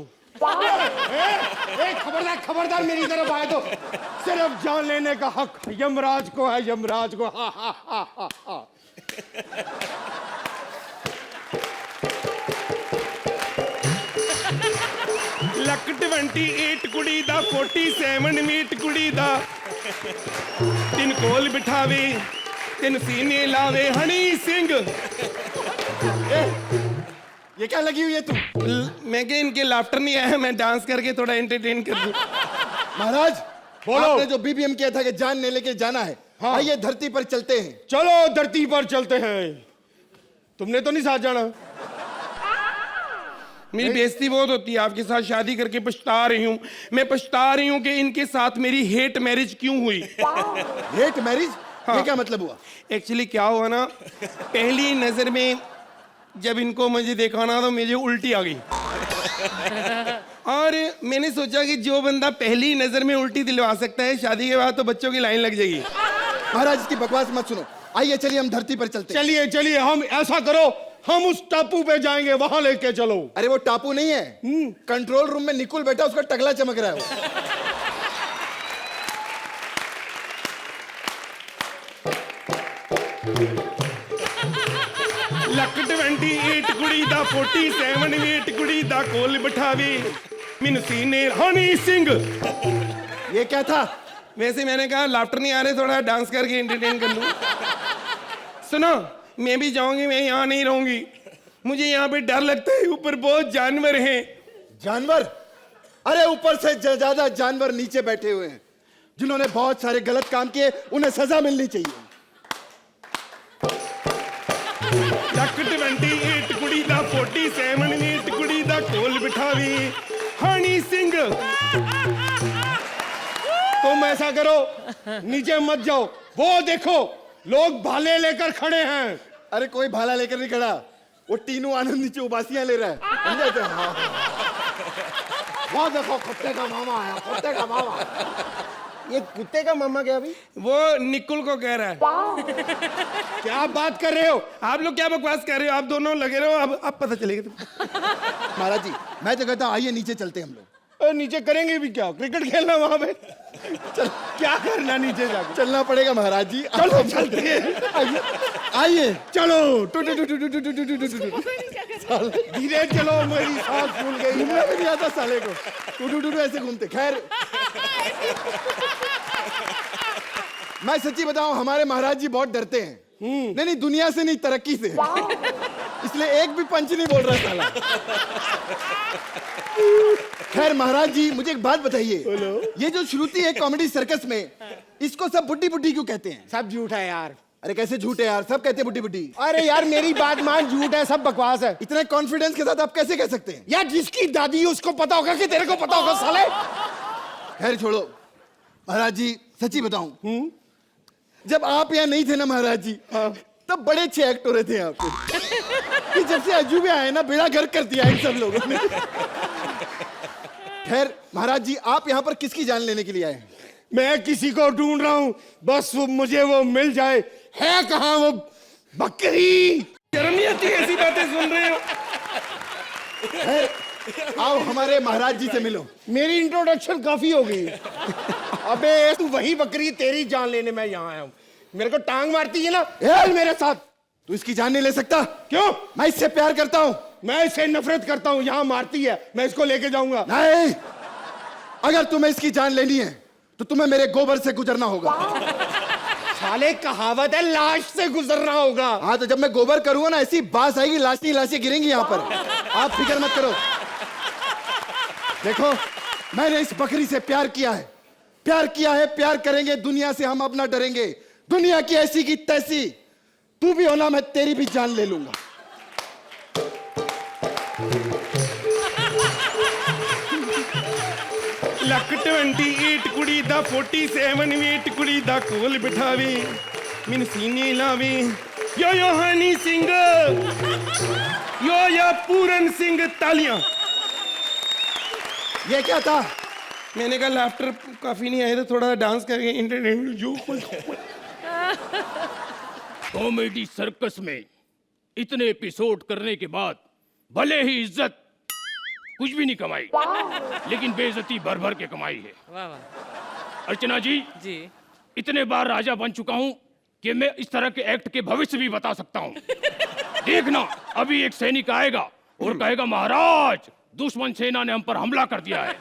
[SPEAKER 1] खबरदार खबरदार, मेरी तरफ आए तो सिर्फ जान लेने का हक यमराज को है, यमराज को। हा हा हा हा हा।
[SPEAKER 9] ਲੱਕ 28 ਕੁੜੀ ਦਾ 47 ਮੀਟ ਕੁੜੀ ਦਾ ਤਿੰਨ ਕੋਲ ਬਿਠਾਵੇ ਤਿੰਨ ਸੀਨੇ ਲਾਵੇ ਹਨੀ ਸਿੰਘ
[SPEAKER 3] ये क्या लगी हुई है तू?
[SPEAKER 9] मैं क्या इनके लाफ्टर नहीं आया मैं डांस करके थोड़ा एंटरटेन कर दूं
[SPEAKER 3] महाराज
[SPEAKER 9] बोलो।
[SPEAKER 3] आपने जो बीबीएम किया था कि जान ने लेके जाना है,
[SPEAKER 9] हाँ।
[SPEAKER 3] आइए धरती पर चलते हैं।
[SPEAKER 9] चलो धरती पर चलते हैं तुमने तो नहीं साथ जाना मेरी बेइज्जती बहुत होती है आपके साथ शादी करके पछता रही हूँ मैं पछता रही हूँ कि इनके साथ मेरी हेट मैरिज क्यों हुई
[SPEAKER 3] हेट मैरिज?
[SPEAKER 9] हाँ।
[SPEAKER 3] ये क्या मतलब हुआ?
[SPEAKER 9] एक्चुअली क्या हुआ ना पहली नजर में जब इनको मुझे देखा ना तो मुझे उल्टी आ गई और मैंने सोचा कि जो बंदा पहली नजर में उल्टी दिलवा सकता है शादी के बाद तो बच्चों की लाइन लग जाएगी
[SPEAKER 3] महाराज इसकी बकवास मत सुनो, आइए चलिए हम धरती पर चलते हैं।
[SPEAKER 9] चलिए चलिए हम ऐसा करो हम उस टापू पे जाएंगे वहां लेके चलो
[SPEAKER 3] अरे वो टापू नहीं है, कंट्रोल रूम में निकुल बैठा उसका टकला चमक रहा है वो।
[SPEAKER 9] ਲੱਕ 28 ਕੁੜੀ ਦਾ 47 ਮੀਟ ਕੁੜੀ ਦਾ ਕੋਲ ਬਿਠਾਵੇ ਮੈਨੂੰ ਸੀਨੇ ਹਨੀ ਸਿੰਘ
[SPEAKER 3] ये क्या था?
[SPEAKER 9] वैसे मैंने कहा लाफ्टर नहीं आ रहे थोड़ा डांस करके एंटरटेन कर लूं सुनो मैं भी जाऊंगी मैं यहाँ नहीं रहूंगी मुझे यहाँ पे डर लगता है ऊपर बहुत जानवर हैं
[SPEAKER 3] जानवर? अरे ऊपर से ज्यादा जानवर नीचे बैठे हुए हैं जिन्होंने बहुत सारे गलत काम किए, उन्हें सजा मिलनी चाहिए।
[SPEAKER 9] ਲੱਕ 28 ਕੁੜੀ ਦਾ 47 ਮੀਟ ਕੁੜੀ ਦਾ ਕੋਲ ਬਿਠਾਵੇ ਹਨੀ ਸਿੰਘ तुम ऐसा करो नीचे मत जाओ वो देखो लोग भाले लेकर खड़े हैं
[SPEAKER 3] अरे कोई भाला लेकर नहीं खड़ा, वो टीनू आनंद नीचे उबासियां ले रहा है, समझे थे? हाँ। वो देखो कुत्ते का मामा आया, कुत्ते का मामा।
[SPEAKER 1] ये कुत्ते का मामा क्या अभी?
[SPEAKER 9] वो निकुल को कह रहा है क्या बात कर रहे हो आप लोग क्या बकवास कर रहे हो आप दोनों लगे रहो अब पता चलेगा तुमको
[SPEAKER 3] महाराज जी मैं तो कहता हूँ आइए नीचे चलते हैं हम लोग।
[SPEAKER 9] नीचे करेंगे भी क्या क्रिकेट खेलना वहां पे चल क्या करना नीचे जाके
[SPEAKER 3] चलना पड़ेगा महाराज जी,
[SPEAKER 9] चलो चलते हैं
[SPEAKER 3] आइए आइए।
[SPEAKER 9] चलो टू टू टू टू टू टू टू टू टू धीरे चलो मेरी सांस फूल गई
[SPEAKER 3] घूमना भी नहीं आता साले को, टू ऐसे घूमते। खैर मैं सच्ची बताऊं हमारे महाराज जी बहुत डरते हैं, नहीं दुनिया से नहीं तरक्की से, इसलिए एक भी पंच नहीं बोल रहा साला। खैर महाराज जी मुझे एक बात बताइए, ये जो श्रुति है कॉमेडी सर्कस में, इसको सब बुड्ढी बुड्ढी क्यों कहते हैं?
[SPEAKER 1] सब झूठ है यार।
[SPEAKER 3] अरे कैसे झूठ है यार, सब कहते हैं बुड्ढी बुड्ढी।
[SPEAKER 1] अरे यार मेरी बात मान, झूठ है सब बकवास है।
[SPEAKER 3] इतने कॉन्फिडेंस के साथ आप कैसे कह सकते हैं?
[SPEAKER 1] यार जिसकी दादी है उसको पता होगा कि तेरे को पता होगा साले।
[SPEAKER 3] खैर छोड़ो महाराज जी, सच्ची बताऊं जब आप यहाँ नहीं थे ना महाराज जी, तब बड़े अच्छे एक्ट हो रहे थे यहाँ पे। कि जब से अजूबे आए ना बेड़ा गर्क कर दिया इन सब लोगों ने। खैर महाराज जी आप यहाँ पर किसकी जान लेने के लिए आए हैं?
[SPEAKER 9] मैं किसी को ढूंढ रहा हूँ बस मुझे वो मिल जाए। है कहाँ वो बकरी? शर्म नहीं आती ऐसी बातें सुन रहे हो?
[SPEAKER 3] आओ हमारे महाराज जी से मिलो।
[SPEAKER 1] मेरी इंट्रोडक्शन काफी हो गई। अबे तू वही बकरी, तेरी जान लेने मैं यहाँ आया हूँ। मेरे को टांग मारती है ना, चल मेरे साथ।
[SPEAKER 3] तू इसकी जान नहीं ले सकता।
[SPEAKER 1] क्यों?
[SPEAKER 3] मैं इससे प्यार करता हूँ।
[SPEAKER 1] मैं इससे नफरत करता हूँ, यहाँ मारती है, मैं इसको लेके जाऊंगा।
[SPEAKER 3] नहीं, अगर तुम्हें इसकी जान लेनी है तो तुम्हें मेरे गोबर से गुजरना होगा।
[SPEAKER 1] साले कहावत है लाश से गुजरना होगा।
[SPEAKER 3] हाँ तो जब मैं गोबर करूंगा ना ऐसी बास आएगी, लाशें लाशें गिरेंगी यहाँ पर। आप फिक्र मत करो। देखो मैंने इस बकरी से प्यार किया है, प्यार करेंगे, दुनिया से हम अपना डरेंगे। दुनिया की ऐसी की तैसी, तू भी होना मैं तेरी भी जान ले लूंगा।
[SPEAKER 9] ਲੱਕ 28 ਕੁੜੀ ਦਾ 47 ਮੀਟ ਕੁੜੀ ਦਾ ਕੋਲ ਬਿਠਾਵੇ ਮੈਨੂੰ ਸੀਨੇ ਲਾਵੇ यो हनी सिंह यो पूरन सिंह तालियां।
[SPEAKER 3] ये क्या था?
[SPEAKER 9] मैंने कहा लाफ्टर काफी नहीं आए तो थोड़ा डांस करके एंटरटेनमेंट जो
[SPEAKER 6] कॉमेडी सर्कस में इतने एपिसोड करने के बाद भले ही इज्जत कुछ भी नहीं कमाई, लेकिन बेइज्जती भर भर के कमाई है।
[SPEAKER 2] वाह वाह।
[SPEAKER 6] अर्चना जी, इतने बार राजा बन चुका हूं कि मैं इस तरह के एक्ट के भविष्य भी बता सकता हूं। देखना अभी एक सैनिक आएगा, और कहेगा महाराज दुश्मन सेना ने हम पर हमला कर दिया है।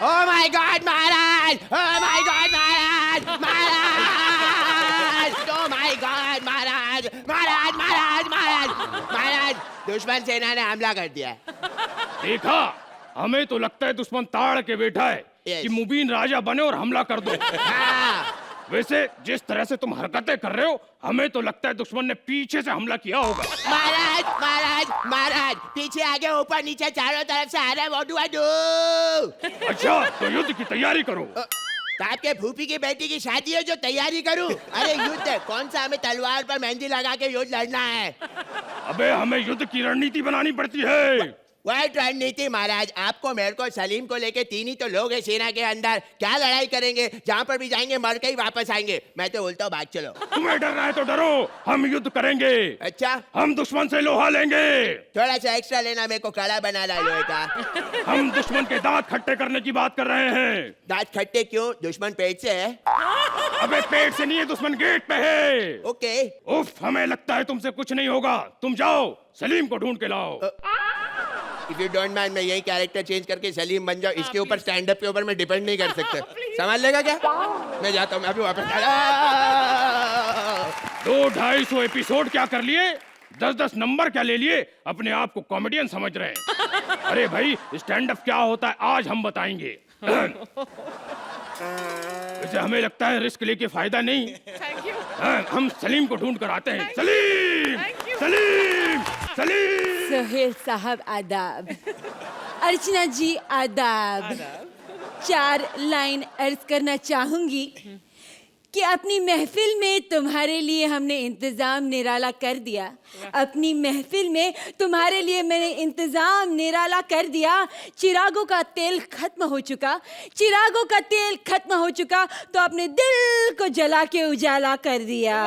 [SPEAKER 10] ओह माय गॉड महाराज, ओह माय गॉड महाराज, महाराज, ओह माय गॉड महाराज, महाराज, महाराज, महाराज, महाराज, दुश्मन सेना ने हमला कर दिया है।
[SPEAKER 6] देखा, हमें तो लगता है दुश्मन ताड़ के बैठा है
[SPEAKER 10] Yes.
[SPEAKER 6] कि मुबीन राजा बने और हमला कर दो।
[SPEAKER 10] हाँ,
[SPEAKER 6] वैसे जिस तरह से तुम हरकतें कर रहे हो, हमें तो लगता है दुश्मन ने पीछे से हमला किया होगा।
[SPEAKER 10] महाराज, महाराज, महाराज, पीछे आगे ऊपर नीचे चारों तरफ से आ रहा है, व्हाट डू आई डू?
[SPEAKER 6] अच्छा, तो युद्ध की तैयारी करो।
[SPEAKER 10] तो आपके फूफी की बेटी की शादी है जो तैयारी करूं? अरे युद्ध है, कौन सा हमें तलवार पर मेहंदी लगा के युद्ध लड़ना है?
[SPEAKER 6] अबे हमें युद्ध की रणनीति बनानी पड़ती है।
[SPEAKER 10] वाइट रणनीति महाराज, आपको मेरे को सलीम को लेके तीन ही तो लोग हैं सेना के अंदर, क्या लड़ाई करेंगे? जहाँ पर भी जाएंगे मर के ही वापस आएंगे। मैं तो बोलता हूँ भाग चलो।
[SPEAKER 6] तुम्हें डरना है तो डरो, हम युद्ध करेंगे।
[SPEAKER 10] अच्छा,
[SPEAKER 6] हम दुश्मन से लोहा लेंगे।
[SPEAKER 10] थोड़ा सा एक्स्ट्रा लेना, मेरे को कड़ा बना ला लोहे का।
[SPEAKER 6] हम दुश्मन के दांत खट्टे करने की बात कर रहे हैं।
[SPEAKER 10] दांत खट्टे क्यों? दुश्मन पेट से है।
[SPEAKER 6] अबे पेट से नहीं है, दुश्मन गेट पे है।
[SPEAKER 10] ओके।
[SPEAKER 6] उफ, हमें लगता है तुमसे कुछ नहीं होगा। तुम जाओ सलीम को ढूंढ के लाओ।
[SPEAKER 10] इफ यू डोंट माइंड, मैं यही कैरेक्टर चेंज करके सलीम बन जाऊं। इसके ऊपर स्टैंड अप के ऊपर मैं डिपेंड नहीं कर सकता। समझ लेगा क्या? मैं जाता हूँ, मैं अभी वापस।
[SPEAKER 6] 200-250 एपिसोड क्या कर लिए, 10-10 नंबर क्या ले लिए, अपने आप को कॉमेडियन समझ रहे हैं। अरे भाई, स्टैंड अप क्या होता है आज हम बताएंगे। वैसे हमें लगता है रिस्क लेके फायदा नहीं। हम सलीम को ढूंढ कर आते हैं। सलीम, सलीम, सलीम।
[SPEAKER 11] सोहेल साहब आदाब, अर्चना जी आदाब। 4 लाइन अर्ज करना चाहूंगी कि अपनी महफिल में तुम्हारे लिए हमने इंतजाम निराला कर दिया। अपनी महफिल में तुम्हारे लिए मैंने इंतजाम निराला कर दिया। चिरागों का तेल खत्म हो चुका, चिरागों का तेल खत्म हो चुका तो अपने दिल को जला के उजाला कर दिया।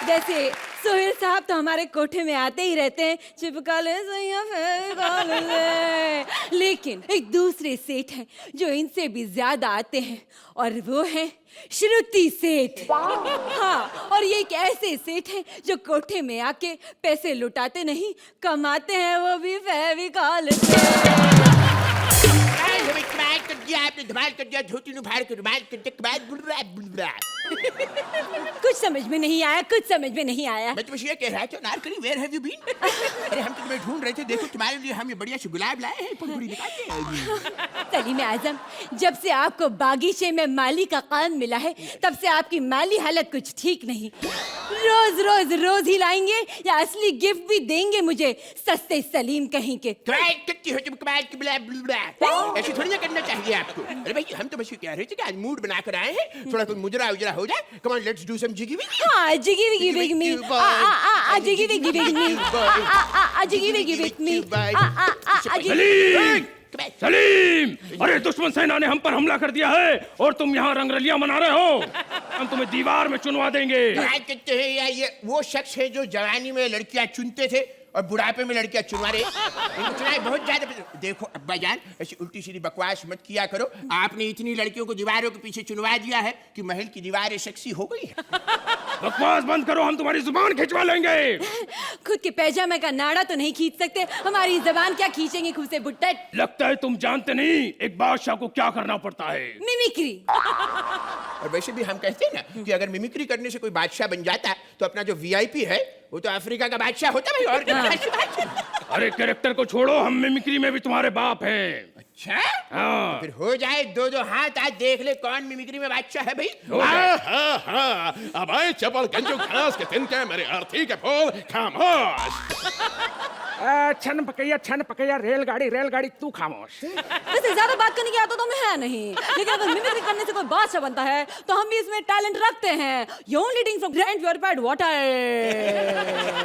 [SPEAKER 11] जैसे सोहेल साहब तो हमारे कोठे में आते ही रहते हैं, चिपका ले सैया फेविकॉल ले। लेकिन एक दूसरे सेठ हैं जो इनसे भी ज्यादा आते हैं और वो हैं श्रुति सेठ। हाँ, और ये एक ऐसे सेठ हैं जो कोठे में आके पैसे लुटाते नहीं, कमाते हैं वो भी फेविकॉल से।
[SPEAKER 10] आपने धमाल कर दिया, धोती नु फाड़ के रुमाल कर दिया, कमाल बुलबुला।
[SPEAKER 11] कुछ समझ में नहीं आया, कुछ समझ में नहीं आया।
[SPEAKER 10] मैं तुमसे ये कह रहा था, Narkali where have you been? अरे हम तो तुम्हें ढूंढ रहे थे, देखो तुम्हारे लिए हम ये बढ़िया से गुलाब लाए हैं, फुलगुड़ी निकाल के।
[SPEAKER 11] सलीम आजम, जब से आपको बागीचे में माली का काम मिला है तब से आपकी माली हालत कुछ ठीक नहीं। रोज रोज रोज ही लाएंगे या असली गिफ्ट भी देंगे मुझे, सस्ते सलीम कहीं के।
[SPEAKER 10] कमाल करती हो तुम, कमाल की बुलबुला। ऐसे थोड़ी ना करना चाहिए आपको। अरे भाई, हम तो बस ये कह रहे थे कि आज मूड बना कर आए हैं, थोड़ा कोई मुजरा उजरा हो जाए। Come on, let's do some jiggy wiggy.
[SPEAKER 11] हाँ, jiggy wiggy wig me, jiggy wiggy wig me, jiggy wiggy wig me.
[SPEAKER 6] Salim, Salim, अरे दुश्मन सेना ने हम पर हमला कर दिया है और तुम यहाँ रंगरलियां मना रहे हो। हम तुम्हें दीवार में चुनवा देंगे।
[SPEAKER 10] कहते हैं यार, ये वो शख्स है जो जवानी में लड़कियां चुनते थे और बुढ़ापे में लड़कियां चुनवा रहे। इनको चुनाई बहुत ज्यादा। देखो अब्बा जान, ऐसी उल्टी सीधी बकवास मत किया करो। आपने इतनी लड़कियों को दीवारों के पीछे चुनवा दिया है कि महल की दीवारें सेक्सी हो गई है।
[SPEAKER 6] बकवास बंद करो, हम तुम्हारी जुबान खिंचवा लेंगे।
[SPEAKER 11] खुद के पैजामे का नाड़ा तो नहीं खींच सकते, हमारी जबान क्या खींचेंगे खुद से बुट्टट।
[SPEAKER 6] लगता है तुम जानते नहीं एक बादशाह को क्या करना पड़ता है।
[SPEAKER 11] मिमिक्री।
[SPEAKER 10] और वैसे भी हम कहते हैं ना कि अगर मिमिक्री करने से कोई बादशाह बन जाता तो अपना जो वीआईपी है वो तो अफ्रीका का बादशाह होता भाई। और
[SPEAKER 6] अरे कैरेक्टर को छोड़ो, हम मिमिक्री में भी तुम्हारे बाप हैं।
[SPEAKER 10] अच्छा,
[SPEAKER 6] हाँ।
[SPEAKER 10] फिर हो जाए 2-2 हाथ, आज देख ले कौन मिमिक्री में बादशाह है भाई।
[SPEAKER 12] अब आए चपल गंजू घास के तिनके मेरे अर्थी के फूल खामोश।
[SPEAKER 1] छन पकैया रेलगाड़ी तू खामोश।
[SPEAKER 11] वैसे ज्यादा बात करने की आदत तो मैं है नहीं, लेकिन अगर मिमिक्री करने से कोई बादशाह बनता है तो हम भी इसमें टैलेंट रखते हैं। You only drink from grand purified water.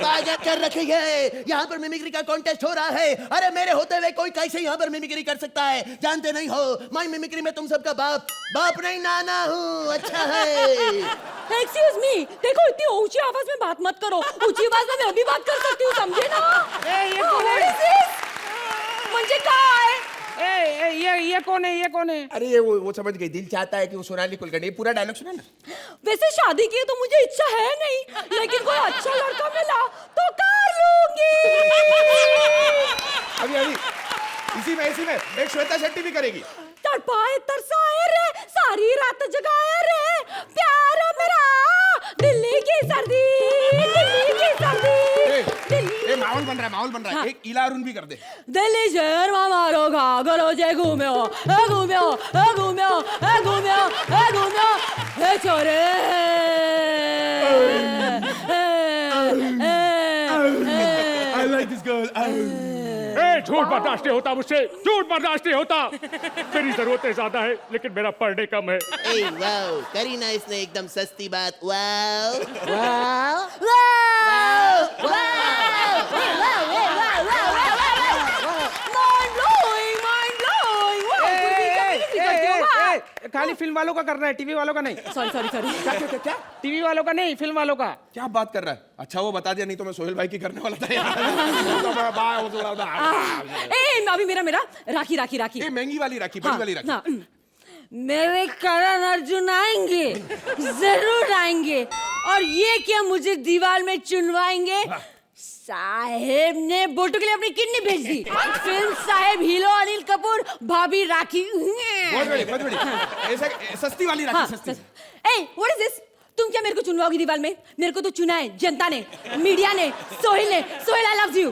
[SPEAKER 10] बात कर रखी है, यहाँ पर मिमिक्री का कॉन्टेस्ट हो रहा है। अरे मेरे होते हुए कोई कैसे यहाँ पर मिमिक्री कर सकता है? जानते नहीं हो, मैं मिमिक्री में तुम सबका बाप नहीं नाना हूँ। अच्छा है।
[SPEAKER 11] एक्सक्यूज मी, देखो इतनी ऊंची आवाज में बात मत करो। ऊंची आवाज में मैं भी बात कर सकती हूँ, समझे ना? मुझे कहा है
[SPEAKER 1] ये कौन है?
[SPEAKER 10] अरे ये वो समझ गई, दिल चाहता है कि वो सोनाली कुलकर्णी। पूरा डायलॉग सुना ना।
[SPEAKER 11] वैसे शादी की तो मुझे इच्छा है नहीं, लेकिन कोई अच्छा लड़का मिला तो कर लूंगी।
[SPEAKER 10] अभी इसी में एक श्वेता शेट्टी भी करेगी।
[SPEAKER 11] तड़पाए तरसाए रे, सारी रात जगाए रे, प्यार मेरा दिल्ली की सर्दी, दिल्ली की सर्दी,
[SPEAKER 10] ये माहौल बन रहा है। एक इला अरुण भी कर दे।
[SPEAKER 11] दिल्ली शहर में मारो घाघरो जे घूम्यो, ए घूम्यो, ए घूम्यो, ए घूम्यो, ए घूम्यो, ए छोरे,
[SPEAKER 10] I like this girl.
[SPEAKER 6] झूठ बर्दाश्त नहीं होता मुझसे, झूठ बर्दाश्त नहीं होता। मेरी जरूरतें ज्यादा है लेकिन मेरा पर डे कम है।
[SPEAKER 10] ए वाओ, करी ना इसने एकदम सस्ती बात। वाओ
[SPEAKER 1] खाली फिल्म वालों का करना है, टीवी वालों का नहीं।
[SPEAKER 11] सॉरी
[SPEAKER 10] क्या
[SPEAKER 1] टीवी वालों का नहीं, फिल्म वालों का।
[SPEAKER 10] क्या बात कर रहा है? अच्छा वो बता दिया, नहीं तो मैं सोहेल भाई की करने वाला था यार।
[SPEAKER 11] ए अभी मेरा राखी
[SPEAKER 10] ये महंगी वाली राखी, बड़ी वाली राखी।
[SPEAKER 11] मेरे करण अर्जुन आएंगे, जरूर आएंगे, और ये क्या मुझे दीवार में चुनवाएंगे? साहेब ने बोटो के लिए अपनी किडनी भेज दी। फिल्म साहेब हीरो अनिल कपूर, भाभी राखी।
[SPEAKER 10] बहुत बड़ी। ऐसा सस्ती वाली राखी, सस्ती।
[SPEAKER 11] ए व्हाट इज दिस? तुम क्या मेरे को चुनवाओगी दीवार में? मेरे को तो चुना है जनता ने, मीडिया ने, सोहेल ने। Sohail I love you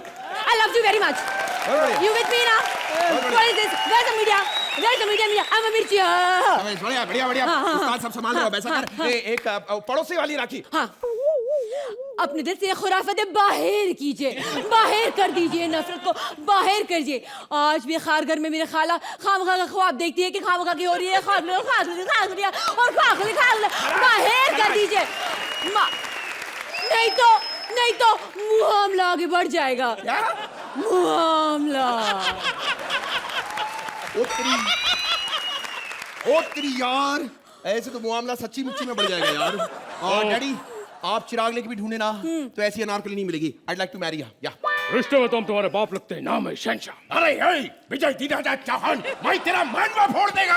[SPEAKER 11] very much. You with me ना? What is this? Where the media? I am Mirchi.
[SPEAKER 10] बढ़िया। उस्ताद सब संभाल रहा है, वैसा कर। एक पड़ोसी वाली राखी।
[SPEAKER 11] हाँ, अपने दिल से खुराफतें बाहर कीजिए, बाहर कर दीजिए, नफरत को बाहर करिए। आज भी खारघर में मेरी खाला खामखा का ख्वाब देखती है कि खामखा की हो रही है, बाहर कर दीजिए। नहीं तो मुआमला आगे बढ़ जाएगा। मुआमला।
[SPEAKER 10] ओ तेरी यार, ऐसे तो मामला सच्ची मुच्ची में बढ़ जाएगा यार। और डैडी, आप चिराग लेके भी ढूंढे ना तो ऐसी अनारकली नहीं मिलेगी। I'd like to marry her. या
[SPEAKER 6] रिश्ते में तो हम तुम्हारे बाप लगते हैं, नाम है शहंशाह।
[SPEAKER 12] अरे विजय दीदा चौहान, मैं तेरा मानवा फोड़ देगा।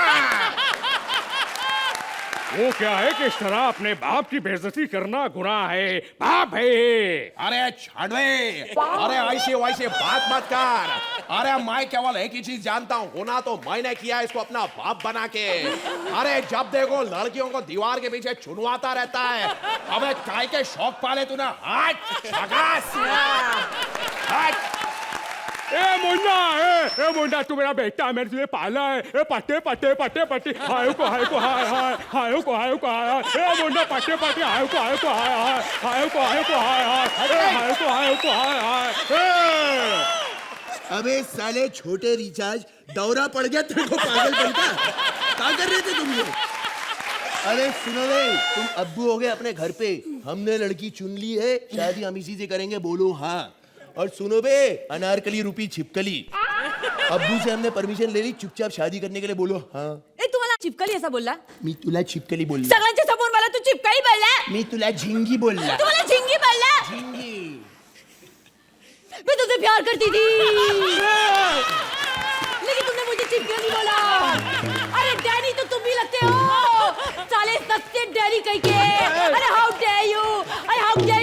[SPEAKER 6] वो क्या है कि इस तरह अपने बाप की बेइज्जती करना गुनाह है, बाप है।
[SPEAKER 10] अरे छाड़वे, अरे ऐसे वैसे बात मत कर। अरे मैं केवल एक ही चीज जानता हूँ, होना तो मैंने किया इसको अपना बाप बना के। अरे जब देखो लड़कियों को दीवार के पीछे चुनवाता रहता है। अबे काय के शौक पाले तूने?
[SPEAKER 6] ए मुंडा तू मेरा बेटा है, मैंने तुझे पाला है। ए पट्टे हाय को हाय ए मुंडा पट्टे हाय को हाय।
[SPEAKER 10] अबे साले छोटे रिचार्ज, दौरा पड़ गया तेरे को पागल बनता। क्या कर रहे थे तुम लोग? अरे सुनो रे, तुम अब्बू हो गए अपने घर पे, हमने लड़की चुन ली है, शादी हम इसी से करेंगे, बोलो हाँ। और सुनो बे अनारकली रूपी छिपकली, अब्बू से हमने परमिशन ले ली, चुपचाप शादी करने के लिए, बोलो हाँ।
[SPEAKER 11] ए तुम्हाला चिपकली ऐसा बोलला?
[SPEAKER 10] मी तुला छिपकली बोलला।
[SPEAKER 11] सगळ्यांच्या समोर मला तू चिपकली बोलला?
[SPEAKER 10] मी तुला झिंगी बोलला।
[SPEAKER 11] तुम्हाला झिंगी बोलला?
[SPEAKER 10] झिंगी।
[SPEAKER 11] मैं तुझसे प्यार करती थी, लेकिन तुमने मुझे चिपकली बोला। अरे डैडी तो तुम भी लगते हो, साले सबसे डैडी कह के। अरे how dare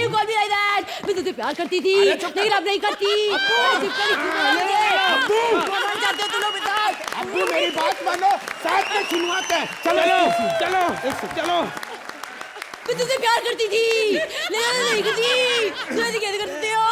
[SPEAKER 11] you call me like that. मैं तुझसे प्यार करती थी लेकिन अब नहीं करती। अब्बू जाते हो तुम लोग बेटा।
[SPEAKER 10] अब्बू मेरी बात मानो, साथ में चुनवाते हैं।
[SPEAKER 6] चलो।
[SPEAKER 11] मैं तुझसे प्यार करती थी लेकिन नहीं करती। कैसे करते हो?